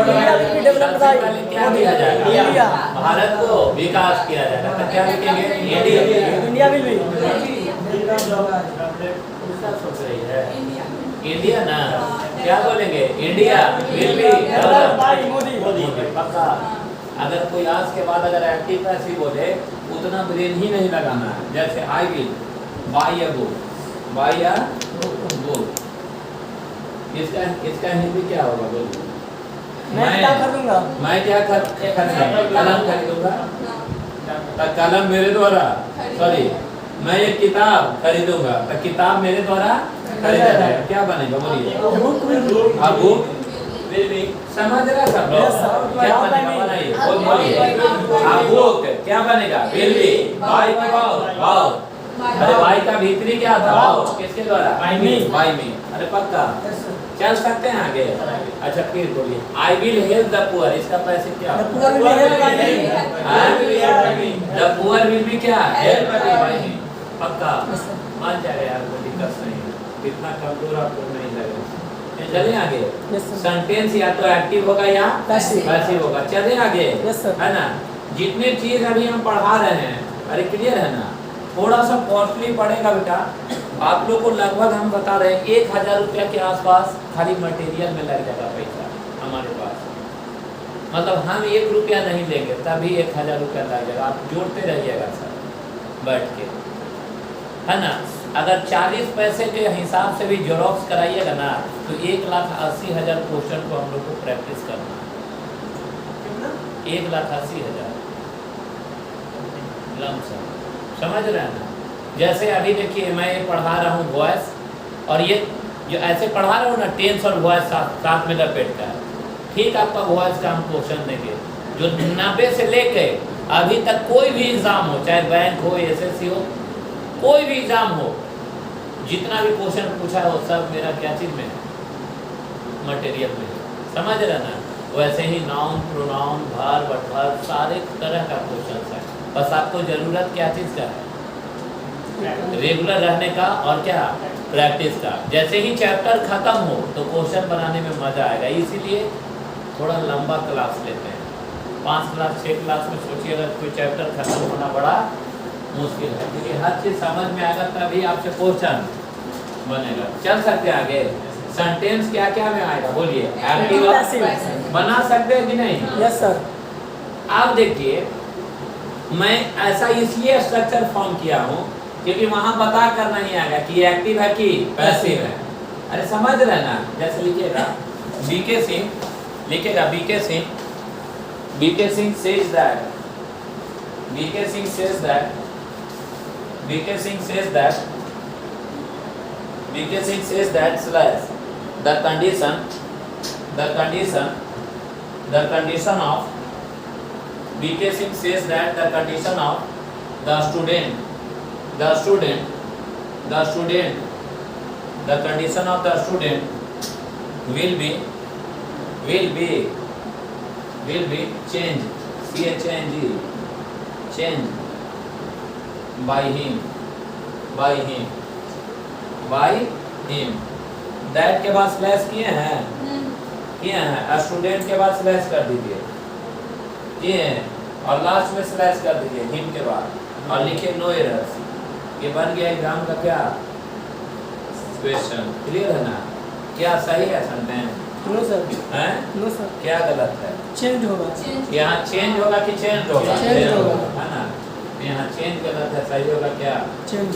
developed by सबसे पहले क्या किया जाएगा, India. भारत को विकास किया जाएगा। तो क्या लिखेंगे, इंडिया। India will be. क्या सोच रही है, इंडिया ना, क्या बोलेंगे, India will be Developed by Modi. पक्का। अगर कोई आज के बाद अगर एक्टिव पैसिव बोले उतना ब्रेन ही नहीं लगाना है। जैसे I will buy a book, buy a book, इसका हिंदी क्या होगा, बोलिए। मैं क्या खरीदूंगा, मैं क्या खरीदूंगा, कलम खरीदूंगा। तो कलम मेरे द्वारा, सॉरी, मैं एक किताब खरीदूंगा तो किताब मेरे द्वारा खरीदा जाएगा। क्या बनेगा, बोलिए, बुक विल बी। अब बुक विल बी। समझ रहा सब लोग, Yes, sir. क्या बनेगा, बनाइए, बोलिए। अब बुक क्या बनेगा, विल बी। बाय का भाव, अरे बाय का भीतरी क्या था, भाव किसके द्वारा, By me. बाय मी। अरे पक्का चल सकते हैं आगे। अच्छा फिर बोलिए, I will help the poor, इसका पैसे क्या, The poor will be helped by me. The poor will be क्या, हेल्प बाय मी। पक्का मान जाएगा यार, कोई दिक्कत नहीं, कितना कमजोर आपको नहीं लगेगा। चले आगे। Yes, sir. सेंटेंस या तो एक्टिव होगा या Passive. पैसिव होगा। चले आगे, Yes, sir. है ना। जितने चीज अभी हम पढ़ा रहे हैं, अरे क्लियर है ना, थोड़ा सा कॉस्टली पड़ेगा बेटा। आप लोग को लगभग हम बता रहे हैं 1000 रुपया के आसपास खाली मटेरियल में लग जाएगा पैसा हमारे पास। मतलब हम 1 रुपया नहीं लेंगे तभी 1000 रुपया लग जाएगा। आप जोड़ते रहिएगा सर बैठ के, है ना। अगर 40 पैसे के हिसाब से भी जेरोक्स कराइएगा ना तो 1,80,000 क्वेश्चन को हम लोग को प्रैक्टिस करना है। 1,80,000 लमसम, समझ रहे हैं ना। जैसे अभी देखिए मैं ये पढ़ा रहा हूँ वॉइस, और ये जो ऐसे पढ़ा रहे हो ना टेंस और वॉइस साथ में लपेट कर, ठीक आपका वॉइस का हम क्वेश्चन देंगे जो 90 से लेके अभी तक कोई भी एग्जाम हो, चाहे बैंक हो, एसएससी हो, कोई भी एग्जाम हो, जितना भी क्वेश्चन पूछा है वो सब मेरा क्या चीज में, मटेरियल में, समझ रहे ना। वैसे ही नाउन, प्रोनाउन, वर्ब, एडवर्ब सारे तरह का क्वेश्चन है। बस आपको जरूरत क्या चीज का है, रेगुलर रहने का और क्या, प्रैक्टिस का। जैसे ही चैप्टर खत्म हो तो क्वेश्चन बनाने में मजा आएगा, इसीलिए थोड़ा लंबा क्लास लेते हैं। 5 क्लास 6 क्लास में सोचिए अगर कोई चैप्टर खत्म होना बड़ा मुश्किल है, क्योंकि हर चीज समझ में आएगा तभी आपसे क्वेश्चन बनेगा। चल सकते हैं आगे। सेंटेंस क्या क्या में आएगा बोलिए, एक्टिव बना सकते हैं कि नहीं? Yes sir. आप देखिए मैं ऐसा इसलिए स्ट्रक्चर फॉर्म किया हूँ क्योंकि वहां बता कर नहीं आएगा कि एक्टिव है कि पैसिव है। अरे समझ रहे ना, जैसे लिखिएगा बीके सिंह, लिखिएगा BK Singh, BK Singh says that, BK Singh says that, BK Singh says that, BK Singh says that slash the condition of BK Singh says that the condition of the condition of the student will be changed, change by him that के बाद स्लैश किए हैं, स्टूडेंट के बाद स्लैश कर दीजिए, किए हैं, और लास्ट में स्लैश कर दीजिए हिम के बाद, और लिखे नो एरर्स। ये बन गया एग्जाम का क्या क्वेश्चन। क्लियर है ना? क्या सही है सेंटेंस? No sir. हैं? No sir. क्या गलत है? चेंज होगा। यहाँ चेंज होगा कि चेंज होगा? चेंज होगा, है ना? यहाँ चेंज गलत है, सही होगा क्या? चेंज।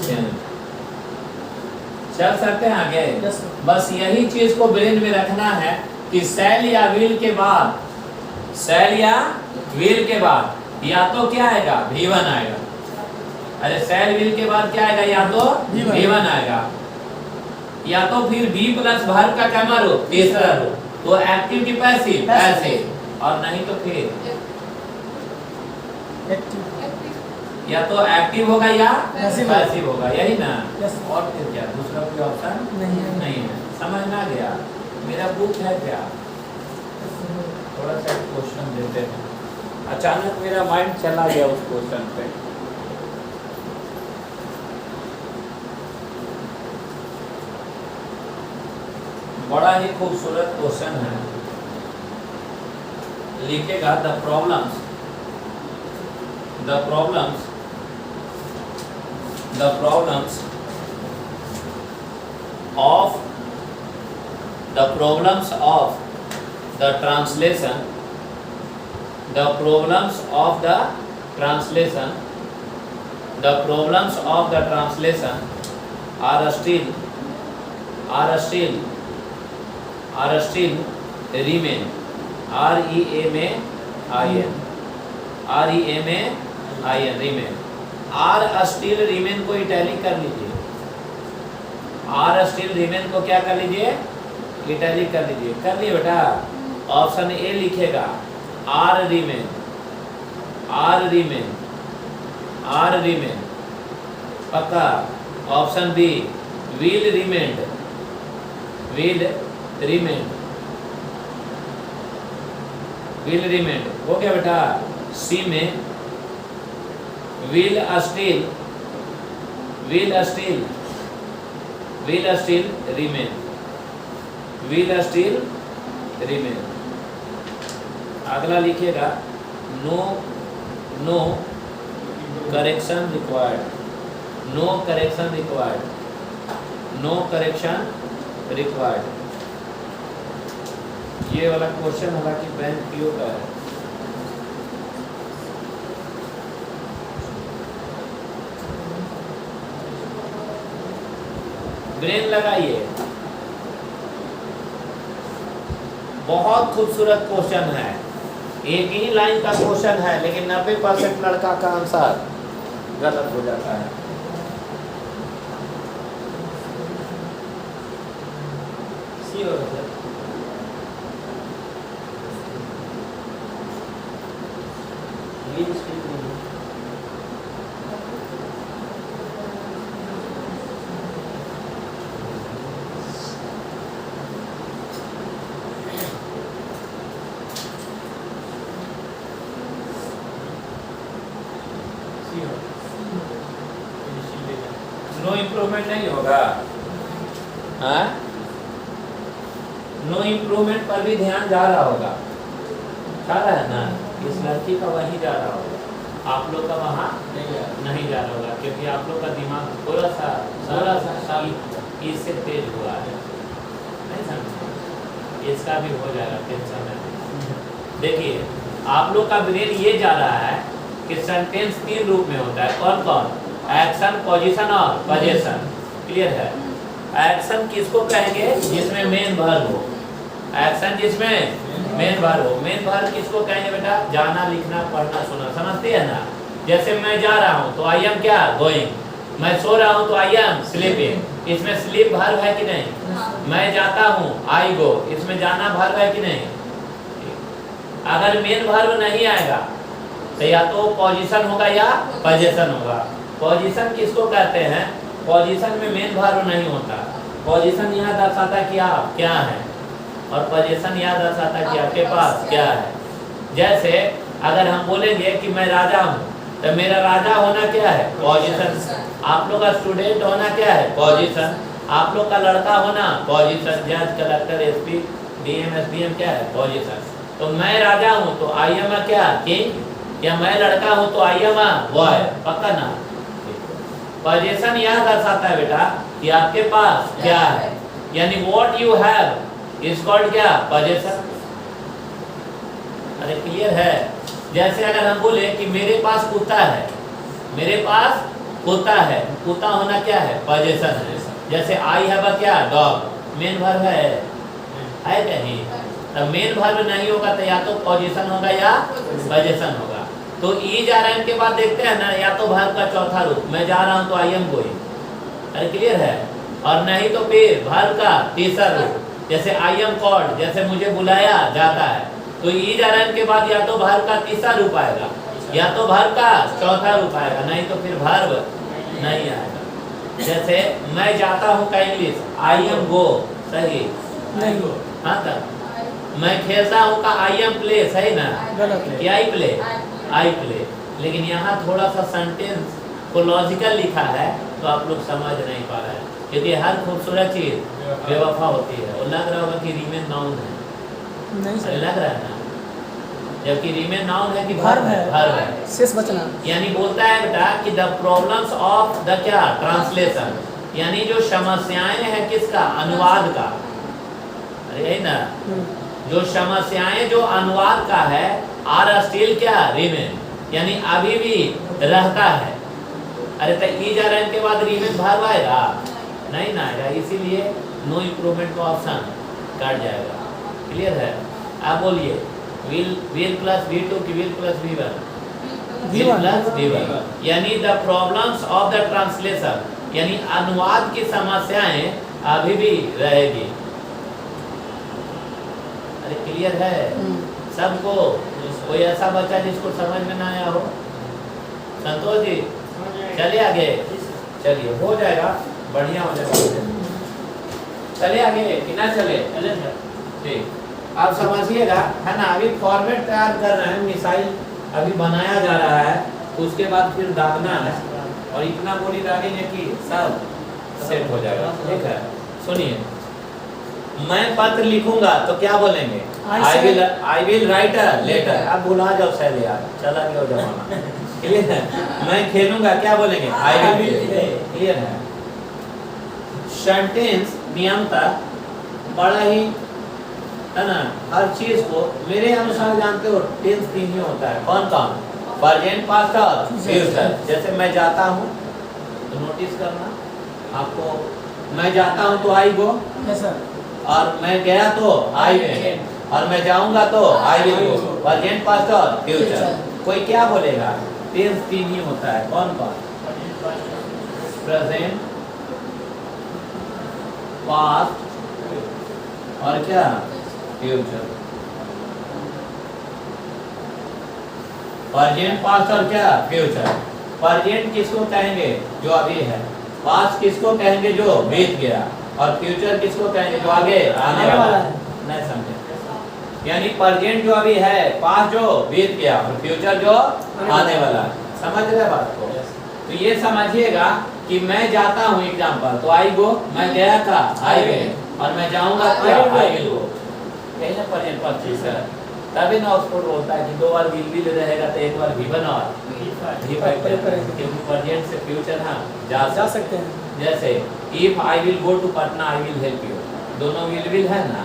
चल सकते हैं आगे। yes, बस यही चीज को ब्रेन में रखना है कि सेल या व्हील के बाद, सेल या व्हील के बाद या तो क्या आएगा, V1 आएगा। अरे सेल व्हील के बाद क्या आएगा, या तो V1 आएगा, या तो फिर V प्लस वर्ब का क्या मारो, तीसरा रो, तो एक्टिव की पैसिव, पैसिव, और नहीं तो फिर एक्टिव, या तो एक्टिव होगा या पैसिव होगा, यही ना। yes, और फिर क्या, दूसरा कोई ऑप्शन नहीं है। समझ ना गया? मेरा बुक है क्या? थोड़ा सा क्वेश्चन देते हैं। अचानक मेरा माइंड चला गया उस क्वेश्चन पे। बड़ा ही खूबसूरत क्वेश्चन है। लिखेगा the problems of the problems of the translation, the problems of the translation, the problems of the translation are still remain, remain, are still remain को इटैलिक कर लीजिए, आर स्टिल रिमेन को क्या कर लीजिए, इटैलिक कर लीजिए। कर लिए बेटा? ऑप्शन ए लिखेगा are remain, are remain, are remain, पक्का। Option B will remained, will remained, will remained हो गया बेटा। सी में will still remain, will still remain। अगला लिखिएगा no correction required, no correction required, no correction required। ये वाला क्वेश्चन हालांकि बैंक पीओ का है। ब्रेन लगाइए, बहुत खूबसूरत क्वेश्चन है। एक ही लाइन का क्वेश्चन है लेकिन 90% लड़का का आंसर गलत हो जाता है। सी होगा सर। ग्रीन स्क्रीन नहीं है। सी होगा। फिनिशिंग ले जाए। नो इम्प्रूवमेंट नहीं होगा, हाँ? नो इम्प्रूवमेंट पर भी ध्यान जा रहा होगा, जा रहा है ना? इस लड़की का वहीं जा रहा होगा, आप लोग का वहाँ नहीं यार। नहीं जा रहा होगा, क्योंकि आप लोग का दिमाग थोड़ा सा इससे तेज हुआ है, नहीं समझे? इसका भी हो जाएगा, टेंशन नहीं। देखिए, आप लोग का ब्रेन ये जा रहा है कि सेंटेंस 3 रूप में होता है, कौन कौन? एक्शन, पोजीशन और पोजीशन। क्लियर है? एक्शन किसको कहेंगे? जिसमें मेन वर्ब हो। एक्शन जिसमें मेन वर्ब हो। मेन वर्ब किसको कहेंगे बेटा? जाना, लिखना, पढ़ना, सुनना, समझते हैं ना? जैसे मैं जा रहा हूँ तो आई एम क्या? गोइंग। मैं सो रहा हूँ तो आई एम स्लीपिंग। इसमें स्लीप वर्ब है कि नहीं? मैं जाता हूँ, आई गो, इसमें जाना वर्ब है कि नहीं? अगर मेन वर्ब नहीं आएगा तो या तो पोजीशन होगा या पोजीशन होगा। पोजीशन किसको कहते हैं? पोजीशन में मेन वर्ब नहीं होता। पोजीशन यह दर्शाता है कि आप क्या हैं, और पोजीशन यह दर्शाता है कि आपके पास क्या है। जैसे अगर हम बोलेंगे कि मैं राजा हूँ, तो मेरा राजा होना क्या है? पोजीशन। आप लोग का स्टूडेंट होना क्या है? पोजीशन। आप लोग का लड़का होना पोजीशन। जज, कलेक्टर, एसपी, डीएम, एसडीएम क्या है? पोजीशन। तो मैं राजा हूँ तो आई एम क्या? किंग। या मैं लड़का हूँ तो आई एम बॉय। पक्का ना? पोजीशन यह दर्शाता है बेटा कि आपके पास क्या है, यानी what you have is called क्या? पोजीशन। अरे क्लियर है? जैसे अगर हम बोले कि मेरे पास कुत्ता है, मेरे पास कुत्ता है, कुत्ता होना क्या है? पोजीशन है। जैसे आई हैव क्या? डॉग। मेन वर्ब है कहीं? तब मेन वर्ब नहीं होगा तो या तो पोजीशन होगा या पोजीशन होगा। तो ई जा रहा है, इनके बाद देखते हैं ना, या तो वर्ब का चौथा रूप, मैं जा रहा हूँ तो आई एम गोइंग। अरे क्लियर है? और नहीं तो फिर वर्ब का तीसरा रूप, जैसे आई एम कॉल्ड, जैसे मुझे बुलाया जाता है। तो ई जा रहा है, इनके बाद या तो वर्ब का तीसरा रूप आएगा या तो वर्ब का चौथा रूप आएगा, नहीं तो फिर वर्ब नहीं आएगा। जैसे मैं जाता हूँ का इंग्लिश आई एम गो, सही? नहीं हो, हाँ तक। मैं खेलता हूँ का आई एम प्ले, सही ना? गलत है। क्या? I play, I play. लेकिन यहाँ थोड़ा सा सेंटेंस को लॉजिकल लिखा है तो आप लोग समझ नहीं पा रहे हैं, क्योंकि हर खूबसूरत चीज बेवफा होती है। और लग रहा होगा कि रीमेन नाउन है, नहीं अरे सर, लग रहा है ना? जबकि रीमेन नाउन है कि वर्ब है। वर्ब है। शेष बचना। यानी बोलता है बेटा कि द प्रॉब्लम्स ऑफ द क्या? ट्रांसलेशन, यानी जो समस्याएं हैं किसका? अनुवाद का। अरे यही ना? जो समस्याएं जो अनुवाद का है, आर स्टिल क्या? रिमेन, यानी अभी भी रहता है। अरे तो ई जा रहा है, इनके बाद रिमेन वर्ब आएगा? नहीं ना आएगा, इसीलिए नो इम्प्रूवमेंट का ऑप्शन कट जाएगा। क्लियर है? आप बोलिए विल प्लस V2 की will plus V1? Will plus V1, यानी the problems of the translation, यानी अनुवाद की समस्याएं अभी भी रहेगी। अरे क्लियर है सबको? कोई ऐसा बच्चा जिसको समझ में ना आया हो? संतोष जी चलिए आगे, चलिए हो जाएगा, बढ़िया हो जाएगा। चले आगे कि ना चले? चले सर। ठीक, आप समझिएगा, है ना? अभी फॉर्मेट तैयार कर रहे हैं, मिसाइल अभी बनाया जा रहा है, उसके बाद फिर दागना है, और इतना बोली दागेंगे कि सब सेट हो जाएगा। ठीक है? सुनिए, मैं पत्र लिखूंगा तो क्या बोलेंगे? I will write a letter. अब भुला जाओ शैली यार, चला गया जमाना। क्लियर है? मैं खेलूंगा क्या बोलेंगे? I will play. क्लियर है? सेंटेंस नियमतः बड़ा ही, है ना, हर चीज को मेरे अनुसार जानते हो टेंस 3 ही होता है। कौन कौन? प्रेजेंट, पास्ट और फ्यूचर। जैसे मैं जाता हूँ तो नोटिस करना आपको, मैं जाता हूँ तो आई गो, और मैं गया तो आई वेंट, और मैं जाऊंगा तो आई विल गो। प्रेजेंट, पास्ट और फ्यूचर। कोई क्या बोलेगा? टेंस 3 ही होता है। कौन कौन? प्रेजेंट, पास्ट और क्या फ्यूचर। प्रेजेंट पास्ट और क्या फ्यूचर। प्रेजेंट किसको कहेंगे जो अभी है, पास्ट किसको कहेंगे जो बीत गया, और फ्यूचर किसको कहेंगे जो आगे आने वाला है। नहीं समझे? यानी प्रेजेंट जो अभी है, पास्ट जो बीत गया, और फ्यूचर जो आने वाला है। समझ रहे बात को? तो ये समझिएगा कि मैं जाता हूँ एग्जाम्पल, तो आई गो, मैं गया था आई गए, और मैं जाऊंगा क्या आई विल गो। यही ना प्रेजेंट परफेक्ट है। तभी ना ऑक्सफोर्ड बोलता है कि 2 बार विल रहेगा तो 1 बार गिवन और V5 क्योंकि प्रेजेंट से फ्यूचर हम जा सकते हैं। जैसे if I will go to Patna I will help you, दोनों विल है ना।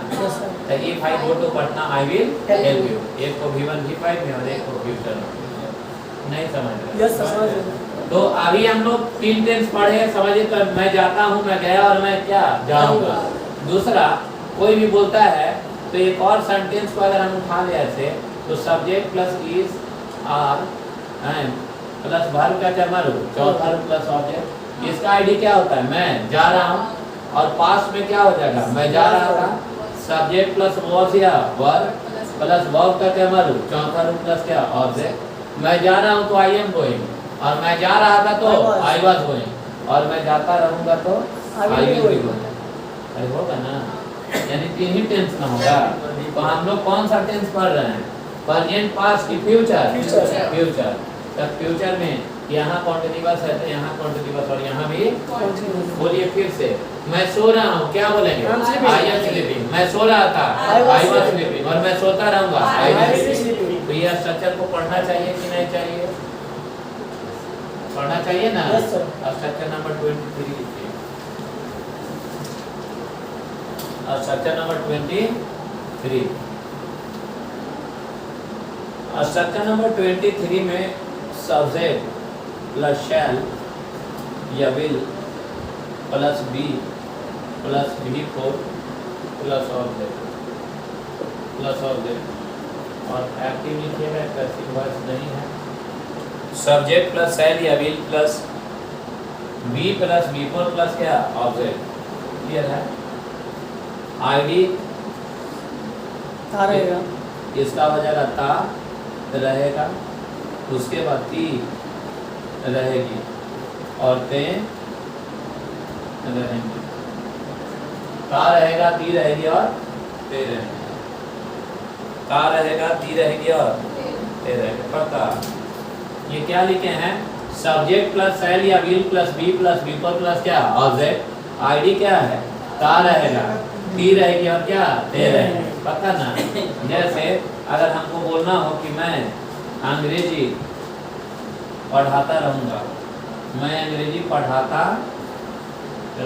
तो if I go to Patna I will help you, एक को V1 V5 में और एक को फ्यूचर में। नहीं समझ रहे? यस समझ। तो अभी हम लोग 3 टेंस पढ़े, समझिए। तो मैं जाता हूँ, मैं गया, और मैं क्या जाऊंगा। दूसरा कोई भी बोलता है तो एक और सेंटेंस को अगर हम उठा ले ऐसे, तो subject plus is are and plus verb का क्या मारू, चौथा प्लस ऑब्जेक्ट। इसका आईडी क्या होता है, मैं जा रहा हूँ, और पास्ट में क्या हो जाएगा, मैं जा रहा था। सब्जेक्ट प्लस वॉज या वर्ब प्लस वर्ब का क्या मारू, चौथा प्लस क्या ऑब्जेक्ट। मैं जा रहा हूँ तो आई एम गोइंग, और मैं जा रहा था तो आई वाज गोइंग, और मैं जाता रहूंगा तो आई विल बी गोइंग। अरे होगा ना, यानी 3 ही टेंस ना होगा। तो हम लोग कौन सा टेंस पढ़ रहे हैं, प्रेजेंट पास्ट की फ्यूचर। फ्यूचर तब फ्यूचर में यहाँ कॉन्टिन्यूअस है तो यहाँ कॉन्टिन्यूअस, और यहाँ भी। बोलिए फिर से, मैं सो रहा हूँ, क्या बोलेंगे, आई एम स्लीपिंग। मैं सो रहा था, आई वाज स्लीपिंग, और मैं सोता रहूंगा, आई विल स्लीप। तो ये स्ट्रक्चर को पढ़ना चाहिए कि नहीं चाहिए? पढ़ना चाहिए ना। Structure number 23, structure number 23। Structure number 23 में सब्जेक्ट प्लस शैल या will plus be plus V4 plus object और एक्टिव लिखिएगा, पैसिव वॉइस नहीं है। सब्जेक्ट प्लस शैल या will plus be plus V4 plus क्या ऑब्जेक्ट। क्लियर है? आईडी रहेगा, इसका हो जाएगा ता रहेगा, उसके बाद ती रहेगी, और ते रहेंगे। ता रहेगा, ती रहेगी और ते रहेंगे। ता रहेगा, ती रहेगी और ते रहेगा। पता ये क्या लिखे हैं, सब्जेक्ट प्लस शैल या will plus be plus V4 plus क्या ऑब्जेक्ट। आईडी क्या है, ता रहेगा, ती रहेगी और क्या ते रहेंगे। पता ना। जैसे अगर हमको बोलना हो कि मैं अंग्रेजी पढ़ाता रहूँगा, मैं अंग्रेजी पढ़ाता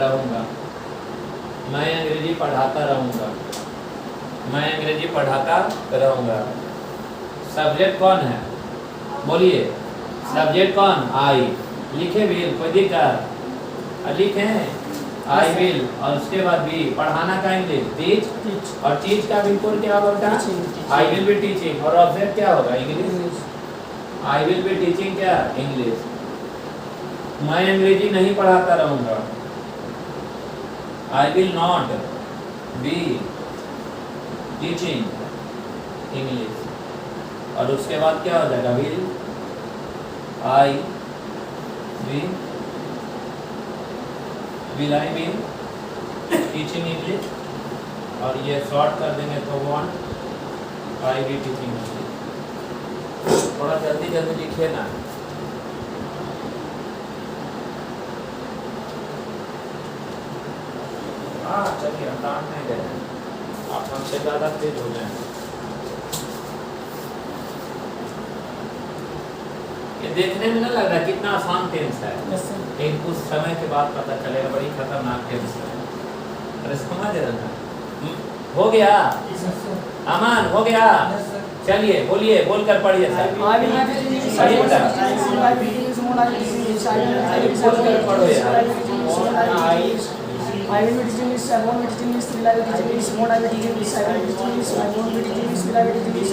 रहूँगा, मैं अंग्रेजी पढ़ाता रहूँगा, मैं अंग्रेजी पढ़ाता रहूँगा। सब्जेक्ट कौन है, बोलिए सब्जेक्ट कौन, आई। लिखे विल, कोई दिक्कत, लिखे आई विल, और उसके बाद भी पढ़ाना का इंग्लिश टीच, और टीच का बिल्कुल क्या होगा, आई विल बी टीचिंग, और ऑब्जेक्ट क्या होगा English. I will be teaching क्या इंग्लिश। मैं अंग्रेजी नहीं पढ़ाता रहूँगा, I will not be teaching English, और उसके बाद क्या हो जाएगा, will I be will I be teaching English, और ये शॉर्ट कर देंगे तो want I be teaching English। थोड़ा जल्दी जल्दी लिखिए ना। हाँ चलिए, हम काम नहीं दे रहे, आप हमसे ज़्यादा तेज हो जाए। ये देखने में ना लग रहा है कितना आसान टेंस है, लेकिन कुछ समय के बाद पता चलेगा बड़ी खतरनाक टेंस है। अरे समझ रहे ना, हो गया अमान, हो गया। चलिए बोलिए, बोलकर पढ़िए सर, पढ़िए बेटा, बोलकर पढ़ो यार। I will be teaching English. I won't be teaching English. Will I be teaching English? Won't I be teaching English? I will be teaching English. I won't be teaching English. Will I be teaching English?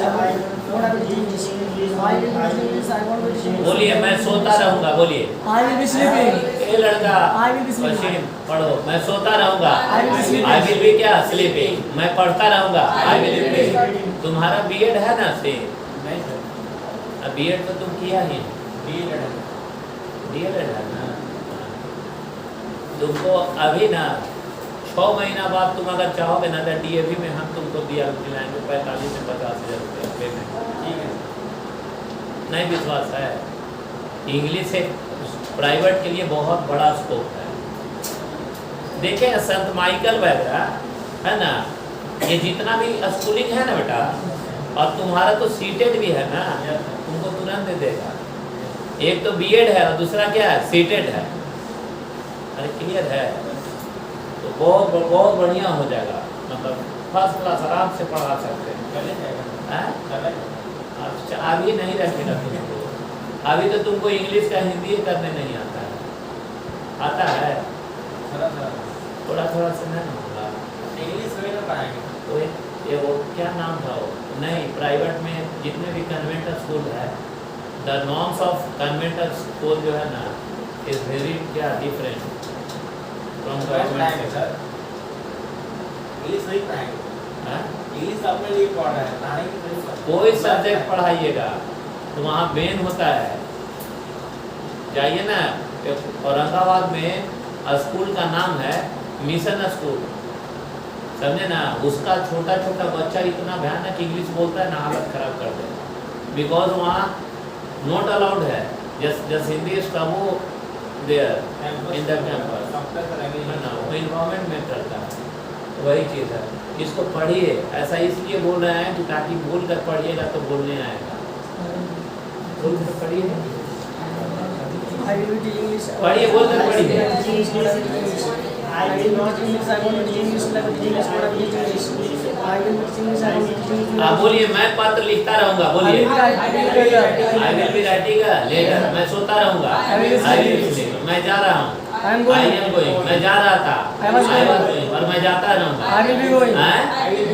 Won't I be teaching English? I will be teaching English. I won't be teaching English. बोलिए मैं सोता रहूंगा, बोलिए। I will be sleeping. ए लड़का, I will be sleeping. Wasim पढ़ो, मैं सोता रहूंगा। I will be sleeping. I will be क्या? Sleeping। मैं पढ़ता रहूंगा। I will be sleeping। तुम्हारा बीएड है ना से? नहीं सर, अब बीएड तो तुम किया ही, डीएलएड है। डीएलएड है ना। तुमको अभी ना 6 महीना बाद तुम अगर चाहोगे ना तो डीएवी में हम तुमको दिलाएंगे 45 से 50 हज़ार रुपये पेमेंट। ठीक है। नहीं विश्वास है? इंग्लिश एक प्राइवेट के लिए बहुत बड़ा स्कोप है। देखिए संत माइकल वगैरह है ना, ये जितना भी स्कूलिंग है ना बेटा, और तुम्हारा तो सीटेड भी है ना, तुमको तुरंत दे देगा। एक तो बीएड है और दूसरा क्या है? सीटेड है। अरे क्लियर है? तो बहुत बढ़िया हो जाएगा, मतलब फर्स्ट क्लास आराम से पढ़ा सकते हैं। चले जाएगा। हैं? चले अच्छा अभी नहीं रखेगा तुमको, अभी तो तुमको इंग्लिश का हिंदी करने नहीं आता है। आता है थोड़ा थोड़ा थोड़ा से नहीं होगा। इंग्लिश में ना पढ़ाएंगे। तो ये वो क्या नाम था वो? नहीं, प्राइवेट में जितने भी कन्वेंट स्कूल है, the norms of convent school जो है ना इज वेरी क्या different from government. Sir English नहीं पढ़ाएंगे। हैं? इंग्लिश अपने लिए पढ़ रहे हैं, पढ़ाएंगे तो नहीं पढ़। कोई सब्जेक्ट पढ़ाइएगा तो वहाँ बेन होता है। जाइए ना, औरंगाबाद में स्कूल का नाम है मिशन स्कूल, समझे ना। उसका छोटा छोटा बच्चा इतना भयानक इंग्लिश बोलता है ना, हालत खराब कर दे। बिकॉज वहाँ नॉट अलाउड है just Hindi is taboo there in the campus, है ना। वो इन्वायरमेंट में करता है, वही चीज़ है। इसको पढ़िए, ऐसा इसलिए बोल रहे हैं कि ताकि बोल कर पढ़िएगा तो बोलने आएगा। बोल कर पढ़िए, I will be teaching English. पढ़िए, बोल कर पढ़िए। I will not English. I won't be teaching English. Will I be teaching English? Won't I be teaching English? I will be teaching English. I won't be teaching English. आप बोलिए, मैं पत्र लिखता रहूंगा, बोलिए। I will be writing letter. मैं सोता रहूंगा। I will be sleeping. मैं जा रहा हूँ। I am going. I am going. मैं जा रहा था। I was going. और मैं जाता रहूंगा। I will be going. हैं?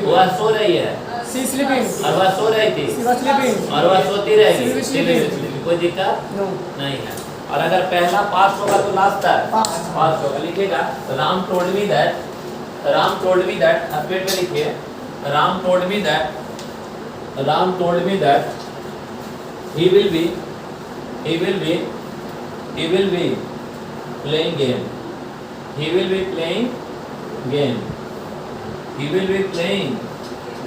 वह सो रही है She is sleeping. और वह सो रही थी She was sleeping. और वह सोती रहेगी। She will be sleeping. कोई दिक्कत No. नहीं है। और अगर पहला पास होगा तो लास्ट है Past. पास होगा। लिखिएगा, Ram told me that, Ram told me that, speed में लिखिए। Ram told me that, Ram told me that he will be playing game, he will be playing game, he will be playing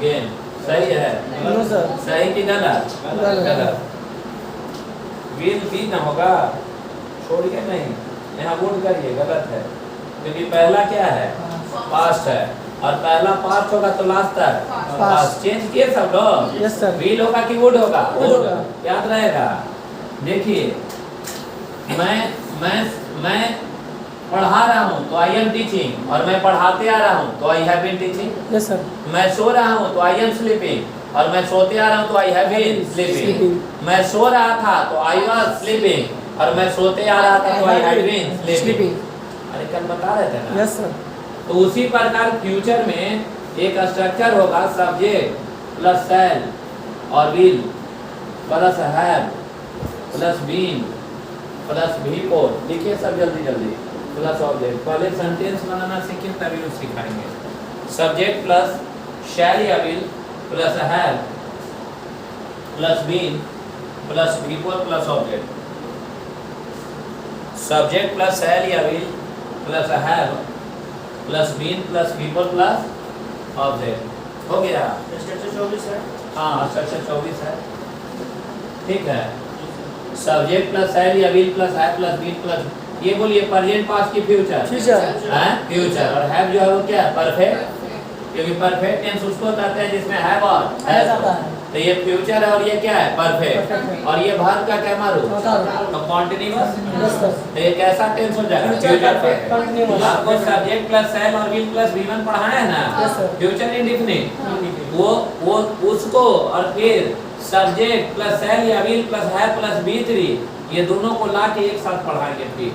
game। सही है? No sir. सही कि गलत? गलत। विल भी ना होगा, छोड़िए नहीं, यहाँ वोट करिए, गलत है। क्योंकि पहला क्या है? पास्ट है, और पहला पास्ट होगा तो लास्ट है पास्ट। चेंज किए सब लोग? Yes sir. विल होगा कि वुड होगा? Would होगा। याद रहेगा। देखिए, मैं पढ़ा रहा हूँ तो आई एम टीचिंग, और मैं पढ़ाते आ रहा हूँ तो I have been teaching. Yes sir. मैं सो रहा हूँ तो आई एम स्लीपिंग, और मैं सोते आ रहा हूँ तो आई हैव बीन स्लीपिंग। मैं सो रहा था तो आई वाज स्लीपिंग, और मैं सोते आ रहा था तो आई हैव बीन स्लीपिंग। अरे कल बता रहे थे ना। Yes sir. तो उसी प्रकार फ्यूचर में एक स्ट्रक्चर होगा, सब्जेक्ट प्लस शैल और will plus have plus been plus V four. लिखिए सब जल्दी जल्दी। प्लस ऑब्जेक्ट, पहले सेंटेंस बनाना सीखें तभी लोग सिखाएंगे। सब्जेक्ट प्लस शैल या will plus have plus been plus V four plus object. Subject plus shall या will plus have plus been plus people plus object. हो गया? स्ट्रक्चर 24 है। हाँ, स्ट्रक्चर 24 है। ठीक है। सब्जेक्ट प्लस हैव या will plus have plus been plus, ये बोलिए प्रेजेंट पास्ट की फ्यूचर। Future. हैं? फ्यूचर। और हैव जो है वो क्या है? परफेक्ट। क्योंकि परफेक्ट टेंस उसको कहते हैं जिसमें हैव और हैज आता है। तो ये फ्यूचर है और ये क्या है? परफेक्ट। Perfect। और ये वर्ब का क्या मारू? चौथा रूप। तो कॉन्टिन्यूअस। Yes sir. तो ये कैसा टेंस हो जाएगा? Future perfect continuous। आपको सब्जेक्ट प्लस हैव और विल प्लस V1 पढ़ाना है ना? Yes sir। Future indefinite. वो उसको, और फिर सब्जेक्ट प्लस हैव या will plus have plus V3, ये दोनों को ला के एक साथ पढ़ाएंगे। फिर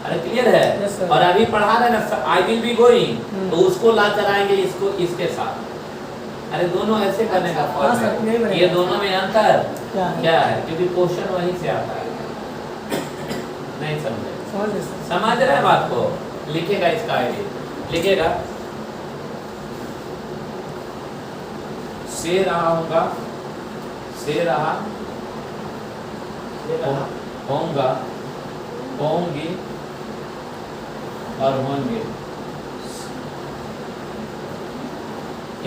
अरे क्लियर है? Yes, sir. और अभी पढ़ा रहे ना आई विल बी गोइंग, तो उसको ला कराएंगे इसको इसके साथ। अरे दोनों ऐसे करने का हाँ फॉर्म सर, नहीं है। बनेगा। ये दोनों में अंतर क्या है? क्योंकि क्वेश्चन वहीं से आता है। नहीं समझे? समझ गए सर। समझ रहे हैं बात को? लिखेगा इसका आईडी, लिखेगा से रहा होगा, से रहा होगा, होंगी और होंगे,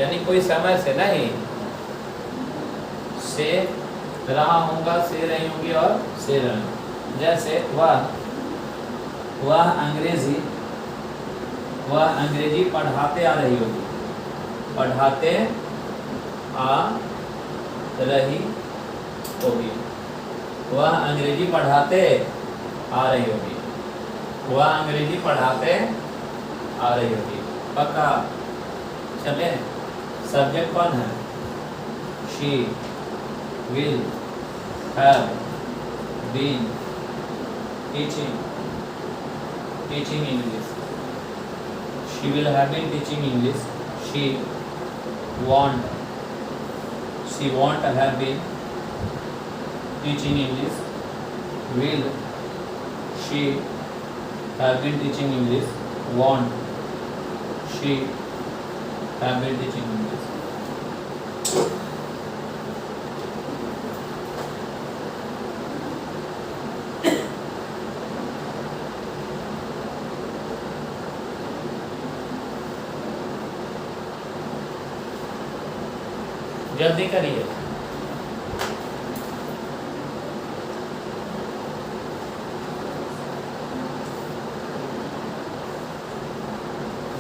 यानी कोई समय से नहीं, से रहा होगा, से रही होंगी और से रहे। जैसे वह अंग्रेजी पढ़ाते आ रही होगी, पढ़ाते आ रही होगी, वह अंग्रेजी पढ़ाते आ रही होगी, वह अंग्रेजी पढ़ाते आ रही होगी। पक्का चले? सब्जेक्ट कौन है? She will have been teaching English. She will have been teaching English. She won't have been teaching English. Will she have been teaching English? Won't she have been teaching English? जल्दी करिए।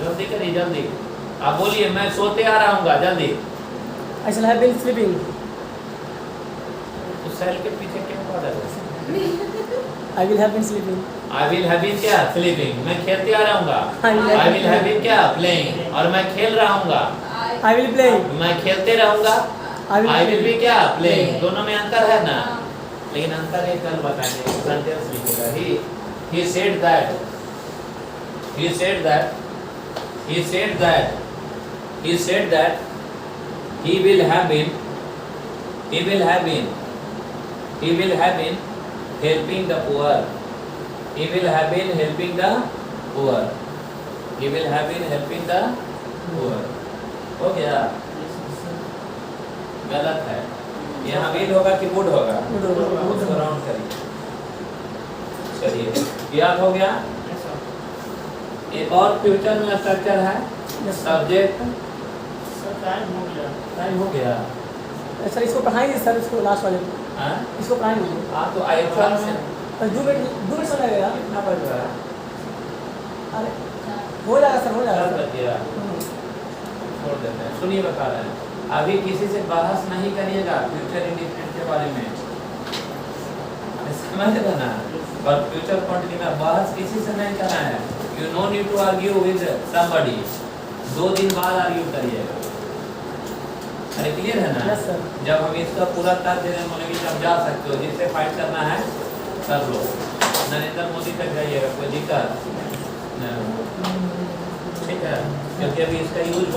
जल्दी करिए, जल्दी। आप बोलिए मैं सोते आ रहा हूँ, जल्दी। I shall have been sleeping. तो सेल के पीछे क्यों पड़ा है? I will have been sleeping. I will have been क्या? Sleeping। मैं खेलते आ रहा हूँ। I will have been क्या? Playing। और मैं खेल रहा हूँ। I will play. मैं खेलते रहूँगा। I will be क्या? Playing। दोनों में अंतर है ना? लेकिन अंतर एक कल बताएंगे। सेंटेंस लिखेगा। He said that he will have been helping the poor. He will have been helping the poor. He will have been helping the poor. हो गया? गलत है। यहाँ will होगा कि would होगा? उसको राउंड करिए। चलिए, याद हो गया? एक और फ्यूचर में स्ट्रक्चर है, सब्जेक्ट। टाइम हो गया। सर इसको पढ़ाएंगे सर, इसको लास्ट वाले को। हाँ? इसको पढ़ाएंगे। हाँ तो आईफोन से सर 2 मिनट समय लगेगा। कितना बज रहा है? अरे हो जाएगा सर, हो जाएगा बज गया। छोड़ देते हैं। सुनिए बता रहे हैं, अभी किसी से बहस नहीं करिएगा फ्यूचर इंडिपेंडेंट के बारे में, समझ रहे ना? और फ्यूचर क्वांटिटी में बहस किसी से नहीं करना है। You no need to argue with somebody. 2 दिन बाद आर्ग्यू करिएगा। अरे क्लियर है ना? Yes sir. जब हम इसका पूरा तर्क देने बोलेंगे जब जा सकते हो, जिससे फाइट करना है कर लो। नरेंद्र मोदी तक जाइएगा, कोई दिक्कत नहीं। ठीक है, क्योंकि अभी इसका यूज